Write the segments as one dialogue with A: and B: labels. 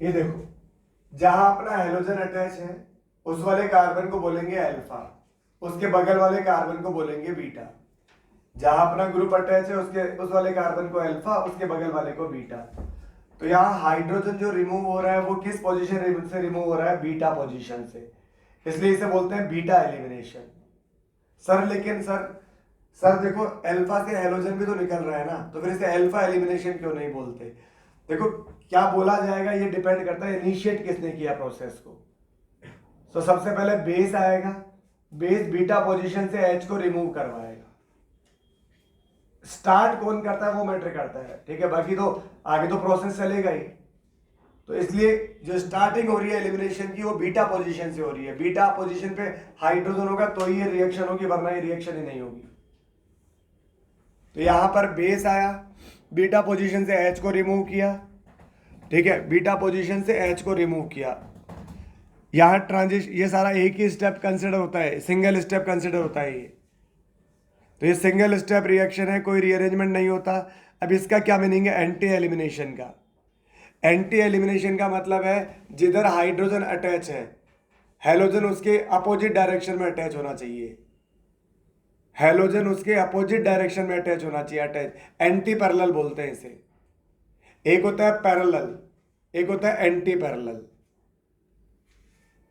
A: ये देखो, जहां अपना हेलोजन अटैच है उस वाले कार्बन को बोलेंगे अल्फा, उसके बगल वाले कार्बन को बोलेंगे बीटा। जहां अपना ग्रुप अटैच है उसके उस वाले कार्बन को अल्फा, उसके बगल वाले को बीटा। तो यहाँ हाइड्रोजन जो रिमूव हो रहा है वो किस पोजीशन से रिमूव हो रहा है? बीटा पोजीशन से, इसलिए इसे बोलते हैं बीटा एलिमिनेशन। सर लेकिन सर देखो, अल्फा से हेलोजन भी तो निकल रहा है ना, तो फिर इसे अल्फा एलिमिनेशन क्यों नहीं बोलते? देखो, क्या बोला जाएगा ये डिपेंड करता है इनिशिएट किसने किया प्रोसेस को। तो सबसे पहले बेस आएगा, बेस बीटा पोजीशन से एच को रिमूव करवाएगा। स्टार्ट कौन करता है वो मैटर करता है, ठीक है, बाकी तो आगे तो प्रोसेस चलेगा ही। तो इसलिए जो स्टार्टिंग हो रही है एलिमिनेशन की वो बीटा पोजीशन से हो रही है। बीटा पोजीशन पे हाइड्रोजन होगा तो ये रिएक्शन होगी, वरना ये रिएक्शन ही नहीं होगी। तो यहां पर बेस आया, बीटा पोजीशन से एच को रिमूव किया, ठीक है, बीटा पोजीशन से एच को रिमूव किया। यहां ट्रांजिशन, ये सारा एक ही स्टेप कंसिडर होता है, सिंगल स्टेप कंसिडर होता है ये। तो ये सिंगल स्टेप रिएक्शन है, कोई रीअरेंजमेंट नहीं होता। अब इसका क्या मीनिंग है एंटी एलिमिनेशन का? एंटी एलिमिनेशन का मतलब है जिधर हाइड्रोजन अटैच है, हेलोजन उसके अपोजिट डायरेक्शन में अटैच होना चाहिए। हेलोजन उसके अपोजिट डायरेक्शन में अटैच होना चाहिए, अटैच, एंटी पैरेलल बोलते हैं इसे। एक होता है पैरेलल, एक होता है एंटी पैरेलल।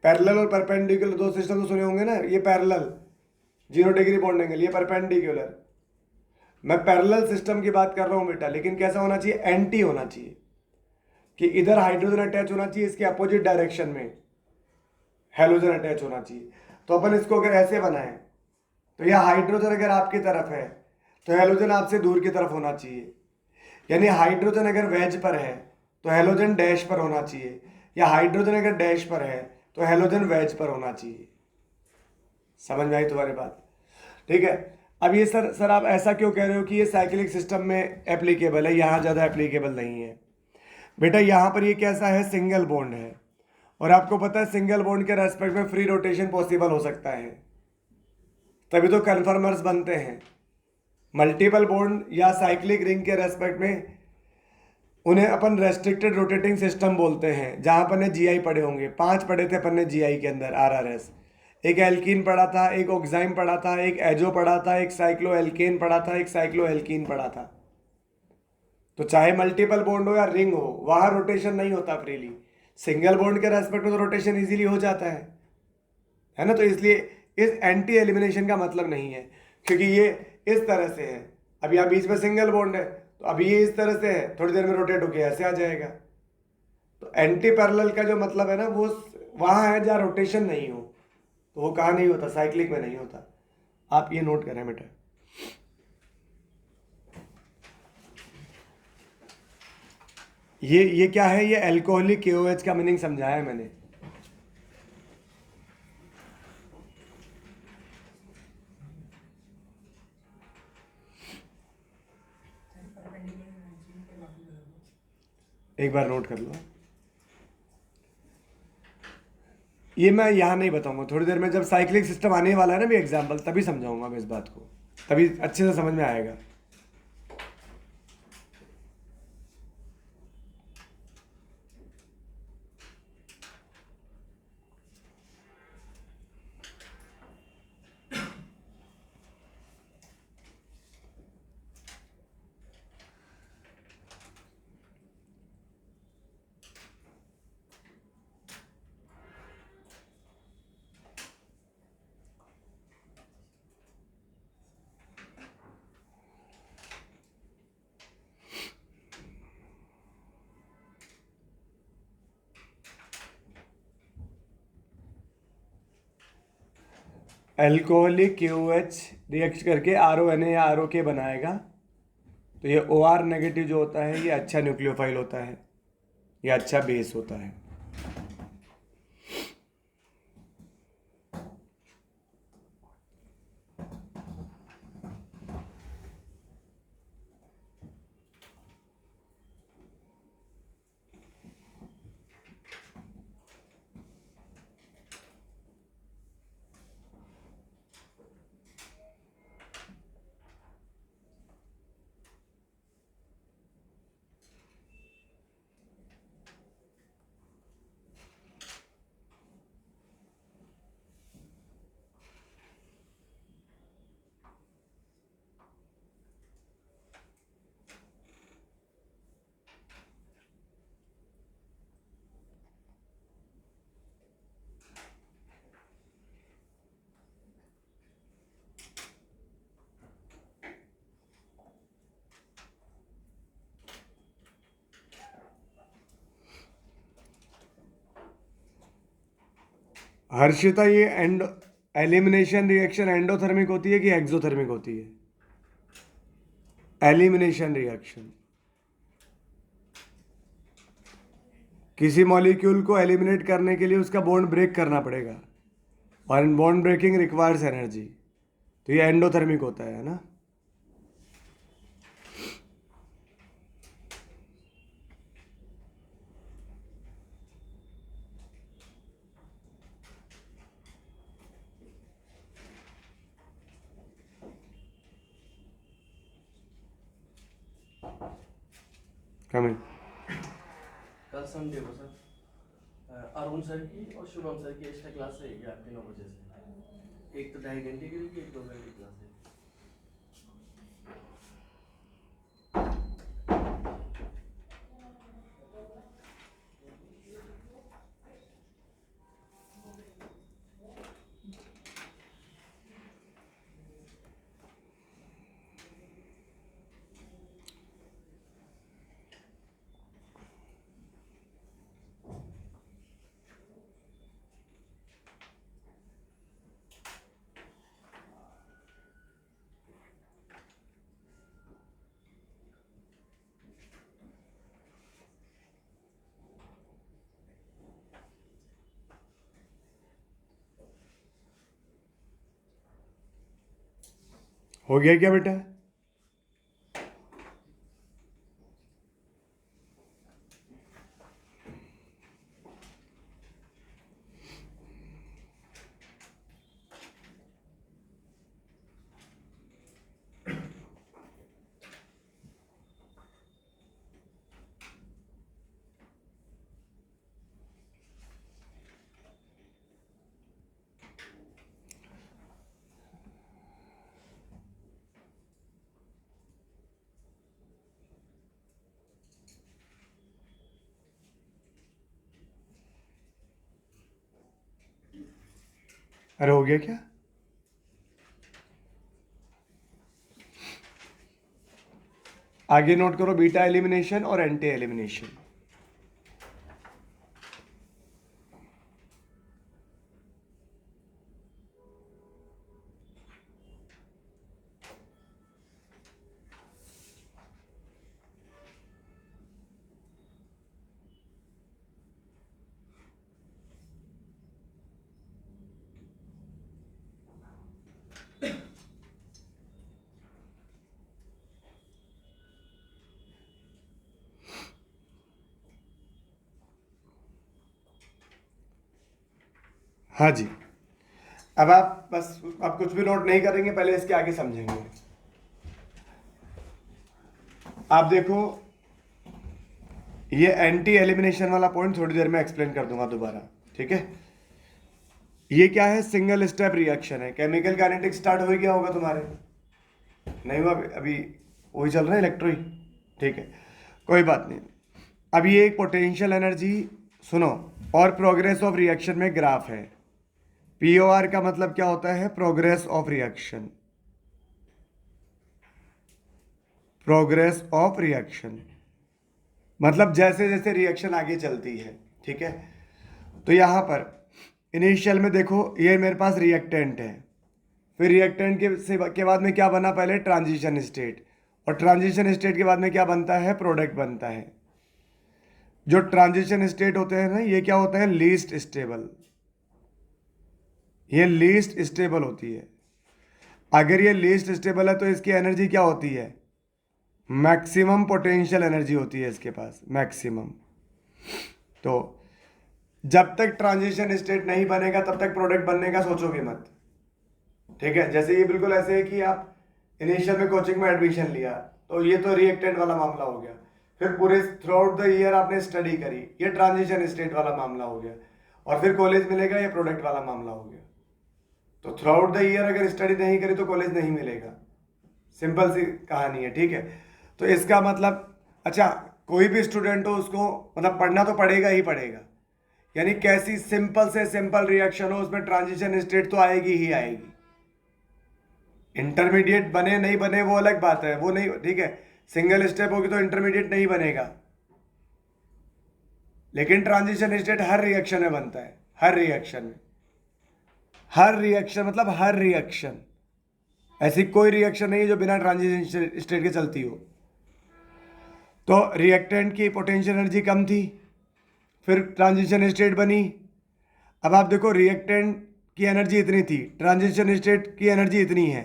A: पैरेलल और परपेंडिकुलर दो सिस्टम तो सुने होंगे ना, ये पैरेलल 0 डिग्री बॉन्ड एंगल, ये परपेंडिकुलर। मैं पैरेलल सिस्टम की बात कर रहा हूं बेटा, लेकिन कैसा होना चाहिए? एंटी होना चाहिए, कि इधर हाइड्रोजन अटैच होना चाहिए, इसके अपोजिट डायरेक्शन में हेलोजन अटैच होना चाहिए। तो अपन इसको अगर ऐसे बनाएं, तो यह हाइड्रोजन अगर आपकी तरफ है तो हेलोजन आपसे दूर की तरफ होना चाहिए। यानी हाइड्रोजन अगर वेज पर है तो हेलोजन डैश पर होना चाहिए, या हाइड्रोजन अगर डैश पर है तो हेलोजन वेज पर होना चाहिए। समझ में आई तुम्हारी बात? ठीक है। अब ये सर आप ऐसा क्यों कह रहे हो कि ये साइक्लिक सिस्टम में एप्लीकेबल है, यहाँ ज़्यादा एप्लीकेबल नहीं है? बेटा यहाँ पर ये कैसा है? सिंगल बॉन्ड है, और आपको पता है सिंगल बॉन्ड के रेस्पेक्ट में फ्री रोटेशन पॉसिबल हो सकता है, तभी तो कन्फर्मर्स बनते हैं। मल्टीपल बॉन्ड या साइक्लिक रिंग के रेस्पेक्ट में उन्हें अपन रेस्ट्रिक्टेड रोटेटिंग सिस्टम बोलते हैं। जहां अपन ने जीआई पढ़े होंगे, 5 पढ़े थे अपन ने जीआई के अंदर, आरआरएस। एक एल्कीन पढ़ा था, एक ऑक्साइम पढ़ा था, एक एजो पढ़ा था, एक साइक्लो एल्केन पढ़ा था, एक साइक्लो एल्कीन पढ़ा था। तो चाहे मल्टीपल बॉन्ड हो या रिंग हो, वहां रोटेशन नहीं होता फ्रीली। सिंगल बॉन्ड के रेस्पेक्ट में तो रोटेशन इजीली हो जाता है ना? तो इसलिए इस एंटी एलिमिनेशन का मतलब नहीं है, क्योंकि ये इस तरह से है, अब यहाँ बीच में सिंगल बॉन्ड है, तो अभी ये इस तरह से है, थोड़ी देर में रोटेट होके ऐसे आ जाएगा। तो एंटी पैरेलल का जो मतलब है ना, वो वहां है जहाँ रोटेशन नहीं हो। तो वो कहाँ नहीं होता? साइक्लिक में नहीं होता। आप ये नोट करें बेटा। ये क्या है? ये एल्कोहलिक KOH का मीनिंग समझाया है मैंने। एक बार नोट कर लो। ये मैं यहाँ नहीं बताऊंगा, थोड़ी देर में जब साइक्लिक सिस्टम आने वाला है ना भी एग्जाम्पल, तभी समझाऊंगा मैं इस बात को, तभी अच्छे से समझ में आएगा। एल्कोहलिक KOH रिएक्ट करके RONA या ROK बनाएगा। तो ये OR नेगेटिव जो होता है ये अच्छा न्यूक्लियोफाइल होता है, ये अच्छा बेस होता है। हर्षिता, ये एलिमिनेशन रिएक्शन एंडोथर्मिक होती है कि एक्सोथर्मिक होती है? एलिमिनेशन रिएक्शन, किसी मॉलिक्यूल को एलिमिनेट करने के लिए उसका बॉन्ड ब्रेक करना पड़ेगा, और बॉन्ड ब्रेकिंग रिक्वायर्स एनर्जी, तो ये एंडोथर्मिक होता है ना। कमिंग।
B: कल संडे को सर अरुण सर की और शुभम सर की एक्स्ट्रा क्लास रहेगी आपके 9 बजे से। एक तो 2.5 घंटे की रहेगी, एक 2 घंटे की क्लास है।
A: हो गया क्या बेटा? अरे हो गया क्या? आगे नोट करो, बीटा एलिमिनेशन और एंटी एलिमिनेशन। हाँ जी, अब आप बस, आप कुछ भी नोट नहीं करेंगे, पहले इसके आगे समझेंगे। आप देखो, ये एंटी एलिमिनेशन वाला पॉइंट थोड़ी देर में एक्सप्लेन कर दूंगा दोबारा, ठीक है। ये क्या है? सिंगल स्टेप रिएक्शन है। केमिकल काइनेटिक्स स्टार्ट हो गया होगा तुम्हारे, नहीं हुआ अभी? वही चल रहा है, इलेक्ट्रो ही, ठीक है, कोई बात नहीं। अब ये एक पोटेंशियल एनर्जी, सुनो, और प्रोग्रेस ऑफ रिएक्शन में ग्राफ है। पीओआर का मतलब क्या होता है? Progress of reaction, progress of reaction मतलब जैसे जैसे रिएक्शन आगे चलती है, ठीक है। तो यहां पर इनिशियल में देखो, ये मेरे पास रिएक्टेंट है, फिर रिएक्टेंट के बाद में क्या बना? पहले ट्रांजिशन स्टेट, और ट्रांजिशन स्टेट के बाद में क्या बनता है? प्रोडक्ट बनता है। जो ट्रांजिशन स्टेट होते हैं ना, ये क्या होता है? लीस्ट स्टेबल, ये लीस्ट स्टेबल होती है। अगर ये लीस्ट स्टेबल है तो इसकी एनर्जी क्या होती है? मैक्सिमम पोटेंशियल एनर्जी होती है इसके पास, मैक्सिमम। तो जब तक ट्रांजिशन स्टेट नहीं बनेगा तब तक प्रोडक्ट बनने का सोचोगे मत, ठीक है। जैसे ये बिल्कुल ऐसे है कि आप इनिशियल में कोचिंग में एडमिशन लिया, तो ये तो रिएक्टेंट वाला मामला हो गया। फिर पूरे थ्रू आउट द ईयर आपने स्टडी करी, ये ट्रांजिशन स्टेट वाला मामला हो गया। और फिर कॉलेज मिलेगा, ये प्रोडक्ट वाला मामला हो गया। तो थ्रू आउट द ईयर अगर स्टडी नहीं करी तो कॉलेज नहीं मिलेगा, सिंपल सी कहानी है, ठीक है। तो इसका मतलब, अच्छा, कोई भी स्टूडेंट हो उसको मतलब पढ़ना तो पड़ेगा ही पड़ेगा, यानी कैसी सिंपल से सिंपल रिएक्शन हो उसमें ट्रांजिशन स्टेट तो आएगी ही आएगी। इंटरमीडिएट बने नहीं बने वो अलग बात है, वो नहीं, ठीक है। सिंगल स्टेप होगी तो इंटरमीडिएट नहीं बनेगा, लेकिन ट्रांजिशन स्टेट हर रिएक्शन में बनता है, हर रिएक्शन में। हर रिएक्शन मतलब हर रिएक्शन, ऐसी कोई रिएक्शन नहीं है जो बिना ट्रांजिशन स्टेट के चलती हो। तो रिएक्टेंट की पोटेंशियल एनर्जी कम थी, फिर ट्रांजिशन स्टेट बनी। अब आप देखो रिएक्टेंट की एनर्जी इतनी थी, ट्रांजिशन स्टेट की एनर्जी इतनी है,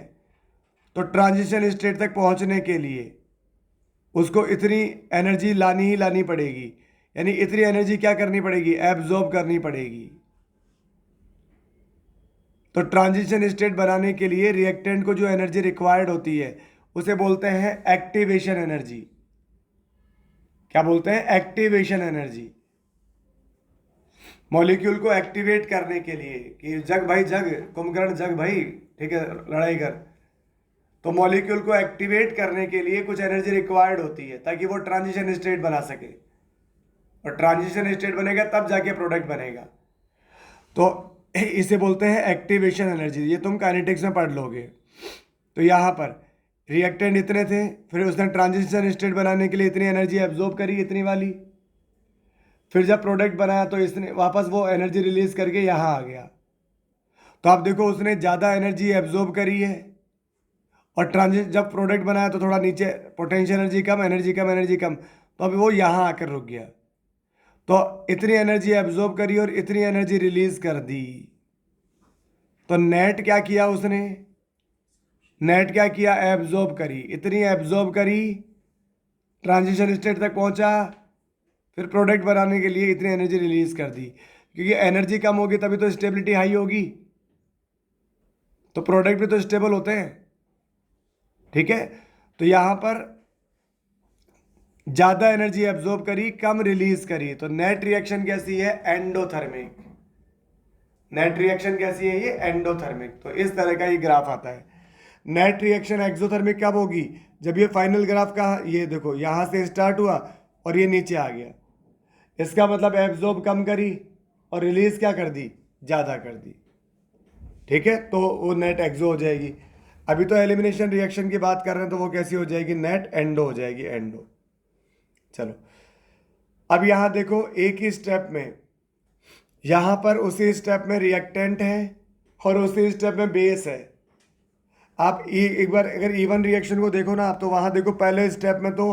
A: तो ट्रांजिशन स्टेट तक पहुंचने के लिए उसको इतनी एनर्जी लानी ही लानी पड़ेगी, यानी इतनी एनर्जी क्या करनी पड़ेगी, एब्जॉर्ब करनी पड़ेगी। तो ट्रांजिशन स्टेट बनाने के लिए रिएक्टेंट को जो एनर्जी रिक्वायर्ड होती है उसे बोलते हैं एक्टिवेशन एनर्जी। क्या बोलते हैं, एक्टिवेशन एनर्जी। मॉलिक्यूल को एक्टिवेट करने के लिए कि जग भाई जग, कुंभकर्ण जग भाई, ठीक है लड़ाई कर, तो मॉलिक्यूल को एक्टिवेट करने के लिए कुछ एनर्जी रिक्वायर्ड होती है ताकि वो ट्रांजिशन स्टेट बना सके, और ट्रांजिशन स्टेट बनेगा तब जाके प्रोडक्ट बनेगा। तो इसे बोलते हैं एक्टिवेशन एनर्जी, ये तुम काइनेटिक्स में पढ़ लोगे। तो यहाँ पर रिएक्टेंट इतने थे, फिर उसने ट्रांजिशन स्टेट बनाने के लिए इतनी एनर्जी एब्जॉर्ब करी, इतनी वाली, फिर जब प्रोडक्ट बनाया तो इसने वापस वो एनर्जी रिलीज करके यहाँ आ गया। तो आप देखो उसने ज़्यादा एनर्जी एब्जॉर्ब करी है, और ट्रांजिट जब प्रोडक्ट बनाया तो थोड़ा नीचे पोटेंशियल एनर्जी कम, एनर्जी कम, एनर्जी कम, तो अभी वो यहाँ आकर रुक गया। तो इतनी एनर्जी एब्जॉर्ब करी और इतनी एनर्जी रिलीज कर दी, तो नेट क्या किया उसने, नेट क्या किया, एब्जॉर्ब करी, इतनी एब्जॉर्ब करी, ट्रांजिशन स्टेट तक पहुंचा, फिर प्रोडक्ट बनाने के लिए इतनी एनर्जी रिलीज कर दी। क्योंकि एनर्जी कम होगी तभी तो स्टेबिलिटी हाई होगी, तो प्रोडक्ट भी तो स्टेबल होते हैं, ठीक है। तो यहां पर ज़्यादा एनर्जी एब्जॉर्ब करी, कम रिलीज करी, तो नेट रिएक्शन कैसी है, एंडोथर्मिक। नेट रिएक्शन कैसी है, ये एंडोथर्मिक। तो इस तरह का ये ग्राफ आता है। नेट रिएक्शन एक्सोथर्मिक कब होगी, जब ये फाइनल ग्राफ का, ये देखो यहाँ से स्टार्ट हुआ और ये नीचे आ गया, इसका मतलब एब्जॉर्ब कम करी और रिलीज क्या कर दी, ज़्यादा कर दी, ठीक है। तो वो नेट एक्सो हो जाएगी। अभी तो एलिमिनेशन रिएक्शन की बात कर रहे हैं, तो वो कैसी हो जाएगी, नेट एंडो हो जाएगी, एंडो। चलो अब यहां देखो, एक ही स्टेप में, यहां पर उसी स्टेप में रिएक्टेंट है और उसी स्टेप में बेस है। आप एक बार अगर इवन रिएक्शन को देखो ना आप, तो वहां देखो पहले स्टेप में तो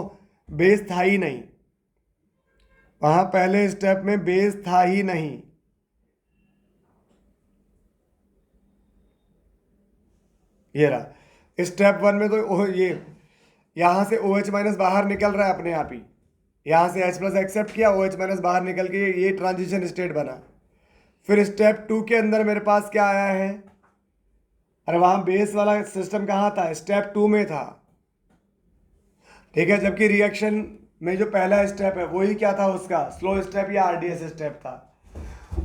A: बेस था ही नहीं, वहां पहले स्टेप में बेस था ही नहीं। ये रहा स्टेप वन में, तो ये यहां से OH माइनस बाहर निकल रहा है अपने आप ही, यहां से H प्लस एक्सेप्ट किया, OH माइनस बाहर निकल के ये ट्रांजिशन स्टेट बना। फिर स्टेप टू के अंदर मेरे पास क्या आया है, अरे वहां बेस वाला सिस्टम कहाँ था, स्टेप टू में था, ठीक है। जबकि रिएक्शन में जो पहला स्टेप है वही क्या था, उसका स्लो स्टेप या RDS स्टेप था।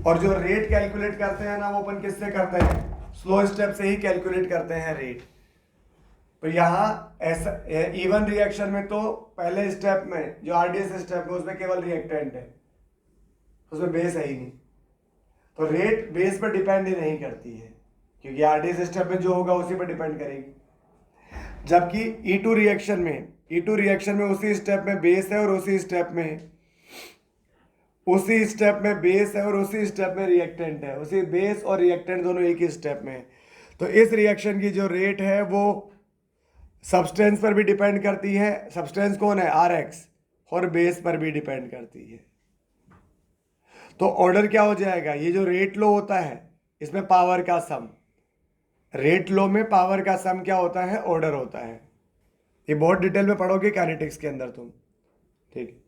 A: और जो रेट कैलकुलेट करते हैं ना, वो अपन किससे करते हैं, स्लो स्टेप से ही कैलकुलेट करते हैं रेट। तो यहाँ ऐसा इवन रिएक्शन में तो पहले स्टेप में जो RDS स्टेप है उसमें केवल रिएक्टेंट है, उसमें बेस है ही नहीं, तो रेट बेस पर डिपेंड ही नहीं करती है, क्योंकि RDS स्टेप में जो होगा उसी पर डिपेंड करेगी। जबकि E2 रिएक्शन में, E2 रिएक्शन में उसी स्टेप में बेस है और उसी स्टेप में बेस है और उसी स्टेप में रिएक्टेंट है, उसी बेस और रिएक्टेंट दोनों एक ही स्टेप में है। तो इस रिएक्शन की जो रेट है वो सब्सटेंस पर भी डिपेंड करती है, सब्सटेंस कौन है, RX, और बेस पर भी डिपेंड करती है। तो ऑर्डर क्या हो जाएगा, ये जो रेट लो होता है इसमें पावर का सम, रेट लो में पावर का सम क्या होता है, ऑर्डर होता है। ये बहुत डिटेल में पढ़ोगे काइनेटिक्स के अंदर तुम, ठीक है।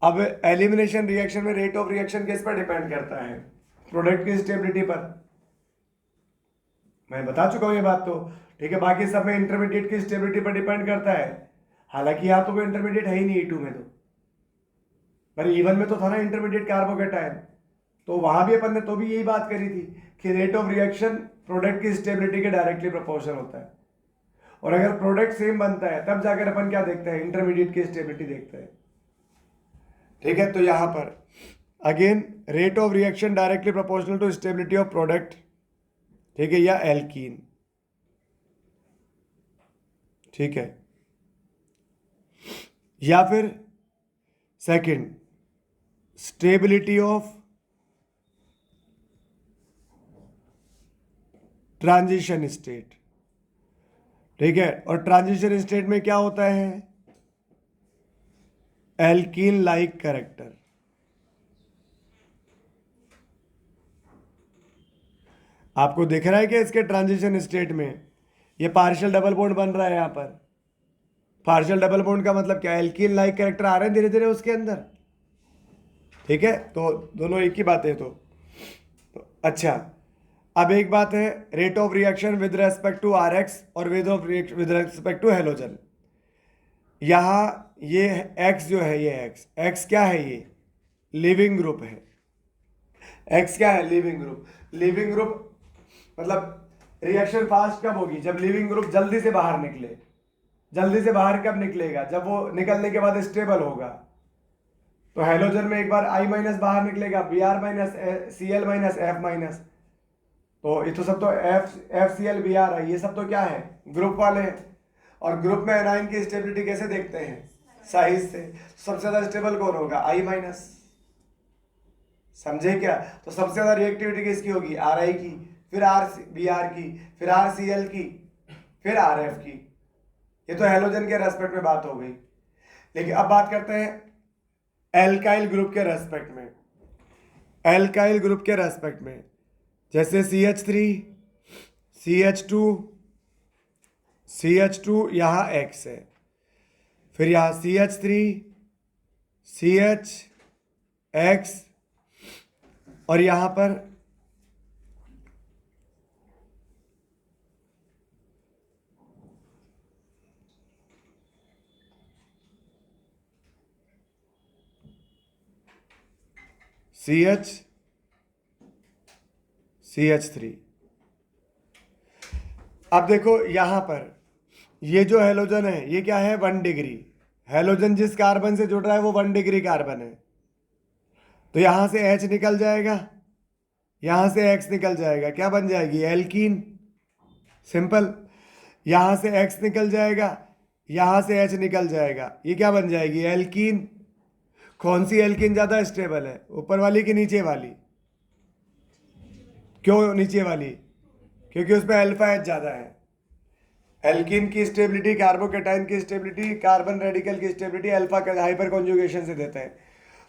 A: अब एलिमिनेशन रिएक्शन में रेट ऑफ रिएक्शन किस पर डिपेंड करता है, प्रोडक्ट की स्टेबिलिटी पर, मैं बता चुका हूं ये बात तो, ठीक है। बाकी सब में इंटरमीडिएट की स्टेबिलिटी पर डिपेंड करता है, हालांकि यहाँ तो कोई इंटरमीडिएट है ही नहीं E2 में, तो पर इवन में तो था ना इंटरमीडिएट कार्बोकेटायन, तो वहां भी अपन ने तो भी यही बात करी थी कि रेट ऑफ रिएक्शन प्रोडक्ट की स्टेबिलिटी के डायरेक्टली प्रोपोर्शनल होता है, और अगर प्रोडक्ट सेम बनता है तब जाकर अपन क्या देखते हैं, इंटरमीडिएट की स्टेबिलिटी देखते हैं, ठीक है। तो यहां पर again rate of reaction directly proportional to stability of product, ठीक है, या एल्कीन, ठीक है। या फिर second, stability of transition state, ठीक है। और ट्रांजिशन स्टेट में क्या होता है? Alkene like character. आपको दिख रहा है कि इसके ट्रांजिशन स्टेट में ये पार्शियल डबल बॉन्ड बन रहा है। यहां पर पार्शियल डबल बॉन्ड का मतलब क्या है? एल्कीन लाइक कैरेक्टर आ रहे हैं धीरे धीरे उसके अंदर, ठीक है। तो दोनों एक ही बात है। तो अच्छा, अब एक बात है rate of reaction with respect to R X और विद रेस्पेक्ट टू हेलोजन। यहाँ ये एक्स जो है, ये एक्स क्या है? ये लिविंग ग्रुप है। एक्स क्या है? Leaving group. लिविंग ग्रुप मतलब रिएक्शन फास्ट कब होगी? जब लिविंग ग्रुप जल्दी से बाहर निकले। जल्दी से बाहर कब निकलेगा? जब वो निकलने के बाद स्टेबल होगा। तो हेलोजन में एक बार आई माइनस बाहर निकलेगा, B R minus, C L minus, F minus. तो ये तो सब तो F C L B R है, ये सब तो क्या है? ग्रुप वाले हैं। और ग्रुप में एनाइन की स्टेबिलिटी कैसे देखते हैं? साइज से। सबसे ज्यादा स्टेबल कौन होगा? आई माइनस। समझे क्या? तो सबसे ज्यादा रिएक्टिविटी किसकी होगी? आर आई की, फिर आर बी आर की, फिर आर सी एल की, फिर आर एफ की। ये तो हेलोजन के रेस्पेक्ट में बात हो गई। लेकिन अब बात करते हैं एल्काइल ग्रुप के रेस्पेक्ट में। एल्काइल ग्रुप के रेस्पेक्ट में जैसे CH3, CH2, CH2 यहाँ X है, फिर यहाँ CH3, CH, X, और यहाँ पर CH, CH3। अब देखो यहां पर ये जो हेलोजन है ये क्या है? 1 डिग्री। हेलोजन जिस कार्बन से जुड़ रहा है वो 1 डिग्री कार्बन है। तो यहां से H निकल जाएगा, यहां से X निकल जाएगा, क्या बन जाएगी? एल्कीन। सिंपल। यहां से X निकल जाएगा, यहां से H निकल जाएगा, ये क्या बन जाएगी? एल्कीन। कौन सी एल्कीन ज्यादा स्टेबल है, ऊपर वाली कि नीचे वाली? क्यों नीचे वाली? क्योंकि उसमें अल्फा एच ज्यादा है। एल्कीन की स्टेबिलिटी, कार्बोकेटाइन की स्टेबिलिटी, कार्बन रेडिकल की स्टेबिलिटी अल्फा हाइपर कॉन्जुगेशन से देते हैं।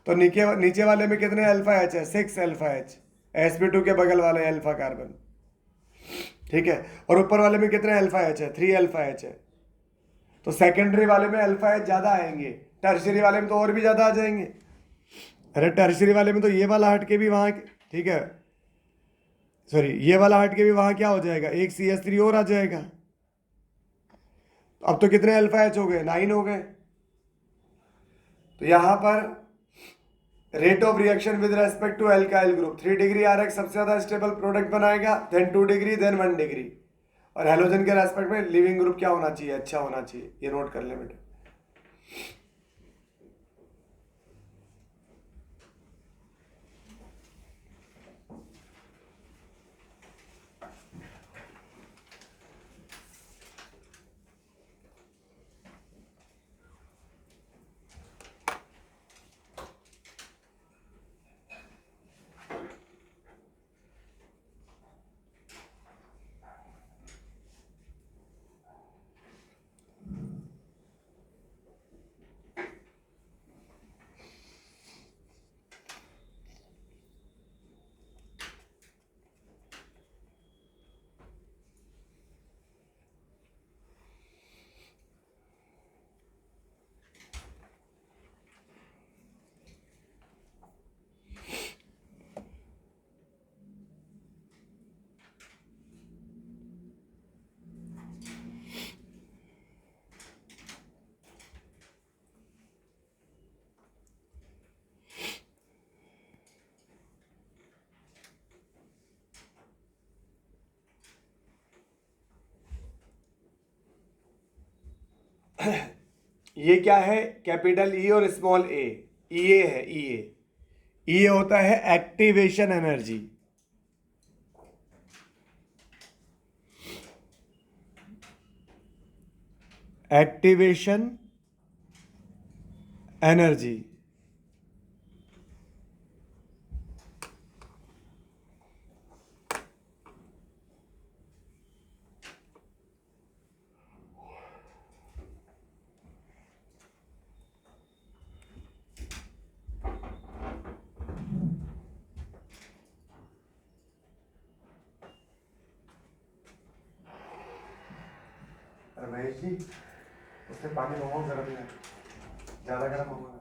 A: तो नीचे वाले में कितने अल्फा एच है? 6 अल्फा एच, sp2 के बगल वाले अल्फा कार्बन, ठीक है। और ऊपर वाले में कितने अल्फा एच है? 3 अल्फा एच है। तो सेकेंडरी वाले में अल्फा एच ज्यादा आएंगे, टर्शरी वाले में तो और भी ज्यादा आ जाएंगे। अरे टर्शरी वाले में तो ये वाला हट के भी वहां, ठीक है, सॉरी, ये वाला हट के भी वहां क्या हो जाएगा? एक CH3 और आ जाएगा। अब तो कितने अल्फा एच हो गए? 9 हो गए। तो यहां पर rate of reaction with respect to alkyl group 3 degree R X सबसे ज्यादा स्टेबल प्रोडक्ट बनाएगा, देन 2 डिग्री, देन 1 डिग्री। और हेलोजन के रेस्पेक्ट में लिविंग ग्रुप क्या होना चाहिए? अच्छा होना चाहिए। ये नोट कर ले बेटा। ये क्या है? कैपिटल ई और स्मॉल ए। ईए है, ईए। ईए होता है activation energy. Activation energy. Mahesh ji उससे पानी मंगाओ गर्म है, ज़्यादा गर्म होगा।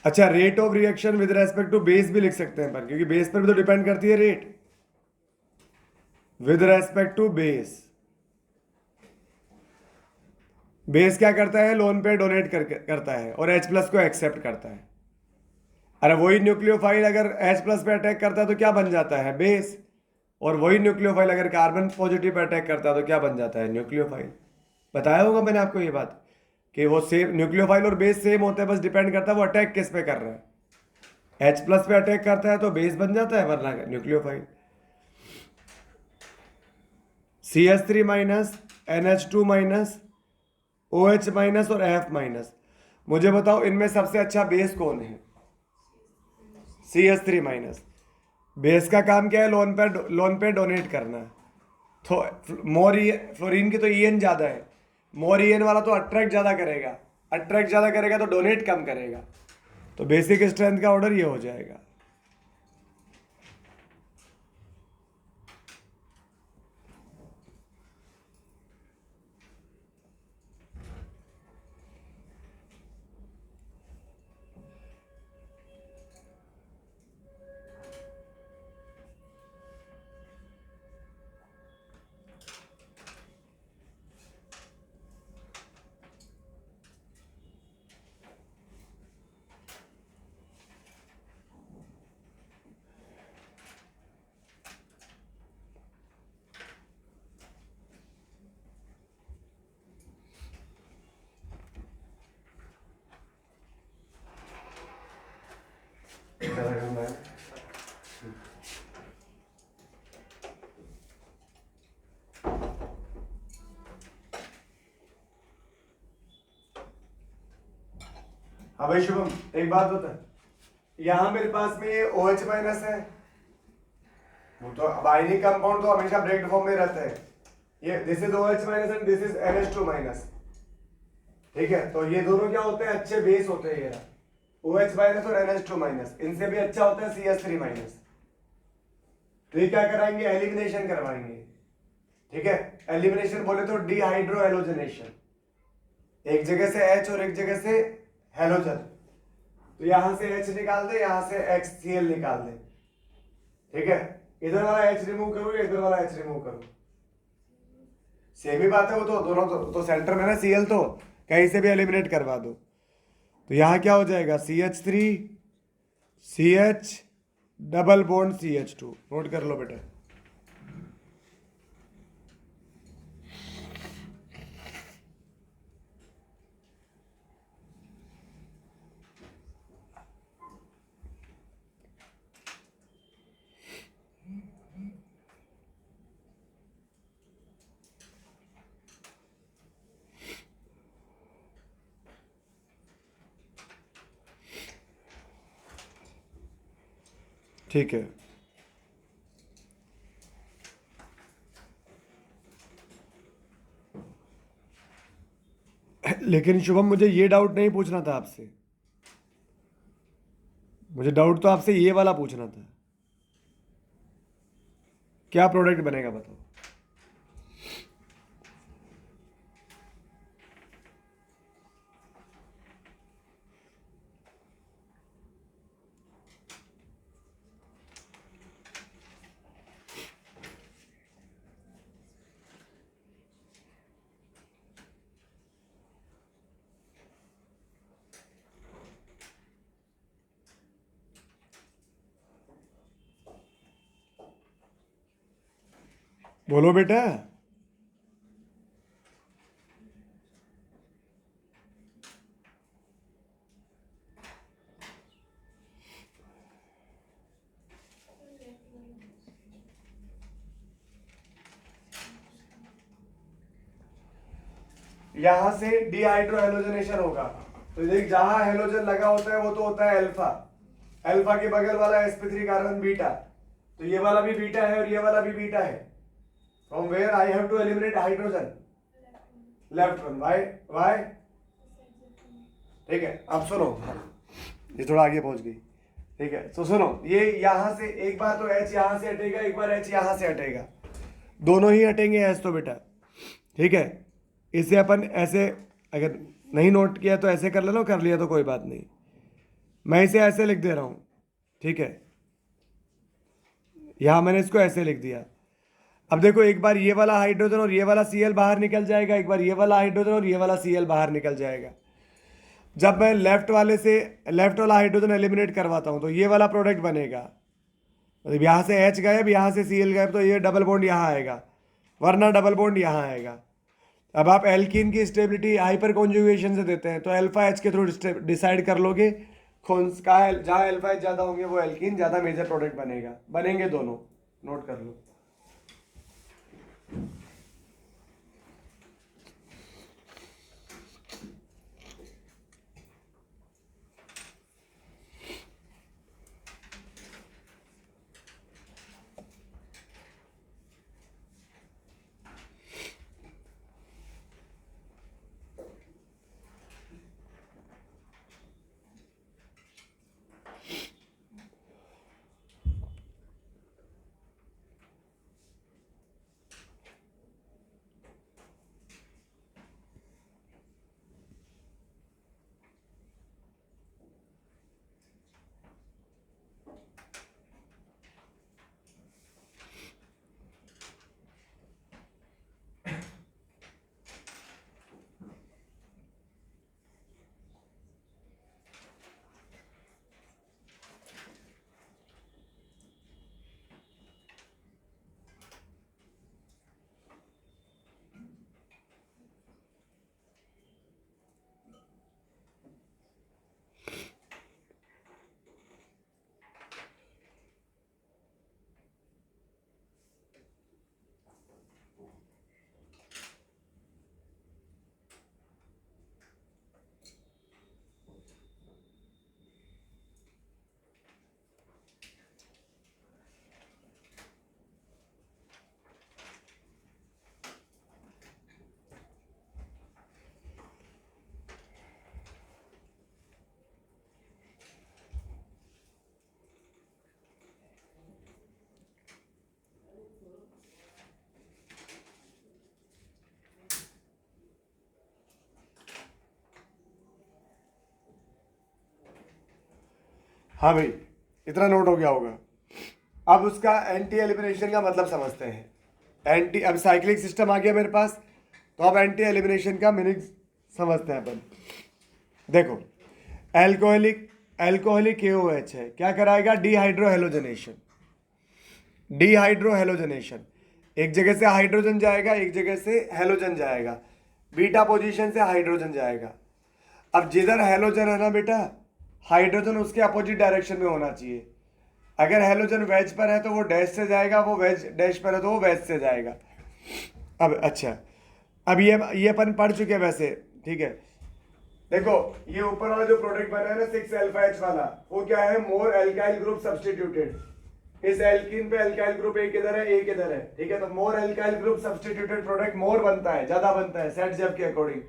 A: अच्छा, rate of reaction with respect to base भी लिख सकते हैं पर, क्योंकि बेस पर भी तो डिपेंड करती है rate. With respect to base, base क्या करता है, लोन पे डोनेट करता है और H प्लस को एक्सेप्ट करता है। अरे वही न्यूक्लियोफाइल अगर H प्लस पे अटैक करता है तो क्या बन जाता है, बेस। और वही न्यूक्लियोफाइल अगर कार्बन पॉजिटिव पे अटैक करता है तो क्या बन जाता है, न्यूक्लियोफाइल। बताया होगा मैंने आपको ये बात कि वो सेम न्यूक्लियोफाइल और बेस सेम होता है, बस डिपेंड करता है वो अटैक किस पे कर रहा है। H प्लस पे अटैक करता है तो बेस बन जाता है, वरना nucleophile. CH3 minus, NH2 minus, OH minus और F माइनस। मुझे बताओ इनमें सबसे अच्छा बेस कौन है, CH3 माइनस। बेस का काम क्या है, लोन पे डोनेट करना। तो मोर फ्लोरीन की तो EN ज़्यादा है, मोर EN वाला तो अट्रैक्ट ज़्यादा करेगा, अट्रैक्ट ज़्यादा करेगा तो डोनेट कम करेगा। तो बेसिक स्ट्रेंथ का ऑर्डर ये हो जाएगा। हाँ भाई शुभम, एक बात बता, यहाँ मेरे पास में ये OH माइनस है, वो तो अब आयनिक कंपाउंड तो हमेशा ब्रेक्ड फॉर्म में रहता है। ये this is OH minus and this is NH2 minus, ठीक है। तो ये दोनों क्या होते हैं, अच्छे बेस होते हैं। ये OH माइनस और NH2 माइनस, इनसे भी अच्छा होता है CH3 माइनस। तो ये क्या कराएंगे, एलिमिनेशन करवाएंगे, ठीक है। एलिमिनेशन बोले तो डिहाइड्रो हेलोजनेशन, एक जगह से H और एक जगह से हेलोजन। तो यहां से H निकाल दे, यहां से HCl निकाल दे, ठीक है। इधर वाला H रिमूव करो या इधर वाला H रिमूव करो, सेम ही बात है। वो तो दोनों तो सेंटर में ना Cl, तो कहीं से भी एलिमिनेट करवा दो। तो यहां क्या हो जाएगा, CH3 CH double bond CH2। Note कर लो बेटा। ठीक है, लेकिन शुभम मुझे ये डाउट नहीं पूछना था आपसे, मुझे डाउट तो आपसे ये वाला पूछना था। क्या प्रोडक्ट बनेगा बताओ। बोलो बेटा। यहां से डिहाइड्रो हेलोजनेशन होगा। तो देख जहां हेलोजन लगा होता है वो तो होता है अल्फा। अल्फा के बगल वाला sp3 कार्बन बीटा, तो ये वाला भी बीटा है और ये वाला भी बीटा है। From where I have to eliminate hydrogen, left one. Why ठीक है। अब सुनो, ये थोड़ा आगे पहुंच गई। ठीक है, तो सुनो, ये यहां से एक बार तो H यहां से हटेगा, एक बार H यहां से हटेगा, दोनों ही हटेंगे H तो बेटा। ठीक है, इसे अपन ऐसे, अगर नहीं नोट किया तो ऐसे कर लेना, कर लिया तो कोई बात नहीं, मैं इसे ऐसे लिख दे रहा हूं। ठीक है, यहां मैंने इसको ऐसे लिख दिया। अब देखो, एक बार ये वाला हाइड्रोजन और ये वाला Cl बाहर निकल जाएगा, एक बार ये वाला हाइड्रोजन और ये वाला Cl बाहर निकल जाएगा। जब मैं लेफ्ट वाला हाइड्रोजन एलिमिनेट करवाता हूं तो ये वाला प्रोडक्ट बनेगा। मतलब यहां से H गायब, यहां से Cl गायब, तो ये डबल बॉन्ड यहां आएगा, वरना डबल बॉन्ड यहां आएगा। अब आप एल्कीन की स्टेबिलिटी हाइपर कॉन्जुगेशन से देते हैं, तो अल्फा H के थ्रू डिसाइड कर लोगे कौन का, जहां अल्फा H ज्यादा होंगे वो एल्कीन ज्यादा मेजर प्रोडक्ट बनेगा, बनेंगे दोनों, नोट कर लो। हाँ भाई, इतना नोट हो गया होगा। अब उसका एंटी एलिमिनेशन का मतलब समझते हैं। अब साइक्लिक सिस्टम आ गया मेरे पास, तो अब एंटी एलिमिनेशन का मीनिंग समझते हैं अपन। देखो, एल्कोहलिक KOH है, क्या कराएगा, डिहाइड्रोहेलोजनेशन। एक जगह से हाइड्रोजन जाएगा, एक जगह से हेलोजन जाएगा, बीटा पोजीशन से हाइड्रोजन जाएगा। अब जिधर हेलोजन है ना बेटा, हाइड्रोजन उसके अपोजिट डायरेक्शन में होना चाहिए। अगर हेलोजन वेज पर है तो वो डैश से जाएगा, वो वेज डैश पर है तो वो वेज से जाएगा। अब अच्छा, अब ये अपन पढ़ चुके हैं वैसे। ठीक है, देखो ये ऊपर वाला जो प्रोडक्ट बना है ना 6 अल्फा H वाला, वो क्या है, मोर एल्काइल ग्रुप सब्स्टिट्यूटेड। इस एल्कीन पे एल्काइल ग्रुप एक इधर है, एक इधर है। ठीक है, तो मोर एल्काइल ग्रुप सब्स्टिट्यूटेड प्रोडक्ट मोर बनता है, ज्यादा बनता है सेट जेब के अकॉर्डिंग।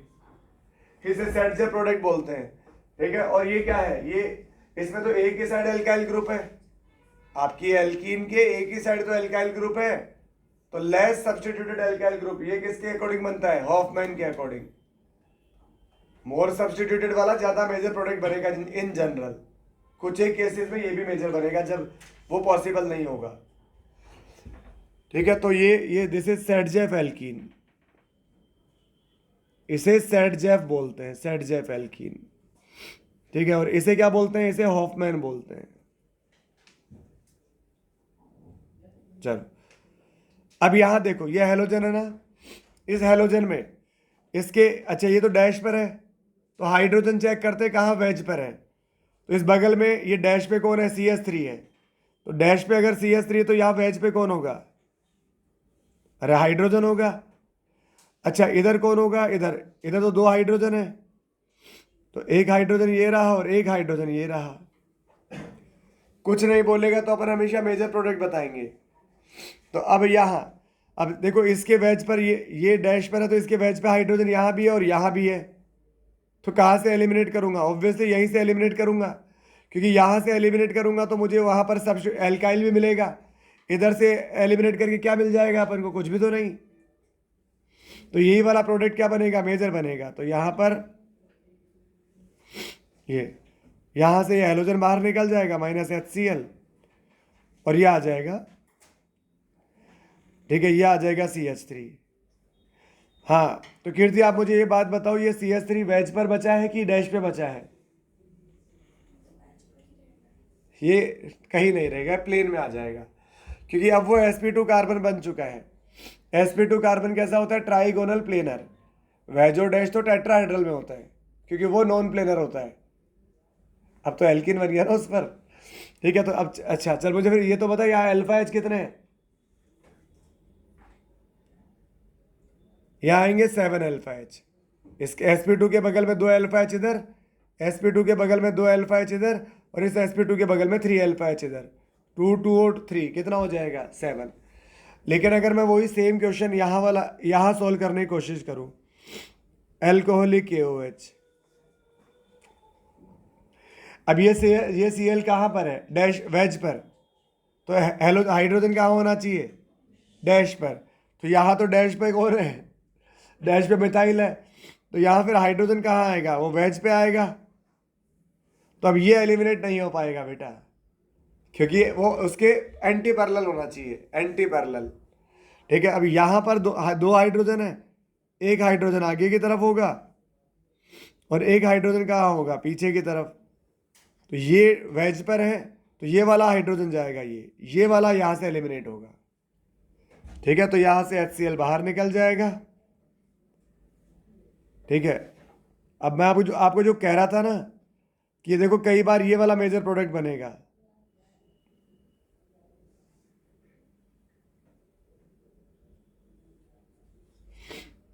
A: इसे सेट जेब प्रोडक्ट बोलते हैं। ठीक है, और ये क्या है, ये इसमें तो एक ही साइड एल्काइल ग्रुप है, आपकी एल्कीन के एक ही साइड तो एल्काइल ग्रुप है, तो लेस सब्स्टिट्यूटेड एल्काइल ग्रुप ये किसके अकॉर्डिंग बनता है? हॉफमैन के अकॉर्डिंग। मोर सब्स्टिट्यूटेड वाला ज्यादा मेजर प्रोडक्ट बनेगा इन जनरल। कुछ एक केसेस में ये भी मेजर बनेगा जब वो पॉसिबल नहीं होगा। ठीक है, तो ये दिस इज सेडजेफ एल्कीन, इसे सेडजेफ बोलते हैं, सेडजेफ एल्कीन। ठीक है, और इसे क्या बोलते हैं? इसे हॉफमैन बोलते हैं। चलो अब यहां देखो, ये हेलोजन है ना, इस हेलोजन में इसके, अच्छा ये तो डैश पर है, तो हाइड्रोजन चेक करते हैं कहाँ? वेज पर है। तो इस बगल में ये डैश पे कौन है? CH3 है। तो डैश पे अगर CH3 है तो यहाँ वेज पे कौन होगा? अरे हाइड्रोजन होगा। अच्छा इधर कौन होगा? इधर इधर तो दो हाइड्रोजन है, तो एक हाइड्रोजन ये रहा और एक हाइड्रोजन ये रहा। कुछ नहीं बोलेगा तो अपन हमेशा मेजर प्रोडक्ट बताएंगे। तो अब यहाँ, अब देखो इसके वेज पर ये डैश पर है, तो इसके वेज पे हाइड्रोजन यहाँ भी है और यहाँ भी है। तो कहाँ से एलिमिनेट करूंगा? ऑब्वियसली यहीं से एलिमिनेट करूंगा, क्योंकि यहाँ से एलिमिनेट करूंगा तो मुझे वहाँ पर सब एल्काइल भी मिलेगा। इधर से एलिमिनेट करके क्या मिल जाएगा अपन को? कुछ भी तो नहीं। तो यही वाला प्रोडक्ट क्या बनेगा? मेजर बनेगा। तो यहाँ पर ये यहाँ से ये हेलोजन बाहर निकल जाएगा, -HCl, और ये आ जाएगा, ठीक है, ये आ जाएगा CH3। हाँ तो कीर्ति आप मुझे ये बात बताओ, ये CH3 वेज पर बचा है कि डैश पे बचा है? ये कहीं नहीं रहेगा, प्लेन में आ जाएगा, क्योंकि अब वो sp2 कार्बन बन चुका है। sp2 कार्बन कैसा होता है? Trigonal planar. वेज और डैश तो टेट्राहेड्रल में होता है, क्योंकि वो नॉन प्लेनर होता है। अब तो एल्किन बन गया ना उस पर। ठीक है, तो अब अच्छा चल मुझे फिर ये तो बता, यहाँ अल्फा एच कितने हैं? यहाँ आएंगे 7 अल्फा एच। इसके sp2 के बगल में 2 अल्फा एच इधर, sp2 के बगल में 2 अल्फा एच इधर, और इस sp2 के बगल में 3 अल्फा एच इधर। 2 2 और 3 कितना हो जाएगा? 7। लेकिन अगर मैं वही सेम क्वेश्चन यहाँ वाला यहाँ सॉल्व करने की कोशिश करूँ, एल्कोहलिक KOH, अब ये Cl कहाँ पर है? डैश वेज पर। तो हेलो हाइड्रोजन कहाँ होना चाहिए? डैश पर। तो यहाँ तो डैश पे कौन है? डैश पे मिथाइल है, तो यहाँ फिर हाइड्रोजन कहाँ आएगा? वो वेज पे आएगा। तो अब ये एलिमिनेट नहीं हो पाएगा बेटा, क्योंकि वो उसके एंटी पैरेलल होना चाहिए, एंटी पैरेलल। ठीक है, अब यहाँ पर दो हाइड्रोजन है, एक हाइड्रोजन आगे की तरफ होगा और एक हाइड्रोजन कहाँ होगा? पीछे की तरफ। तो ये वेज पर है, तो ये वाला हाइड्रोजन जाएगा, ये वाला यहाँ से एलिमिनेट होगा। ठीक है, तो यहाँ से HCl बाहर निकल जाएगा। ठीक है, अब मैं आपको जो कह रहा था ना कि देखो कई बार ये वाला मेजर प्रोडक्ट बनेगा।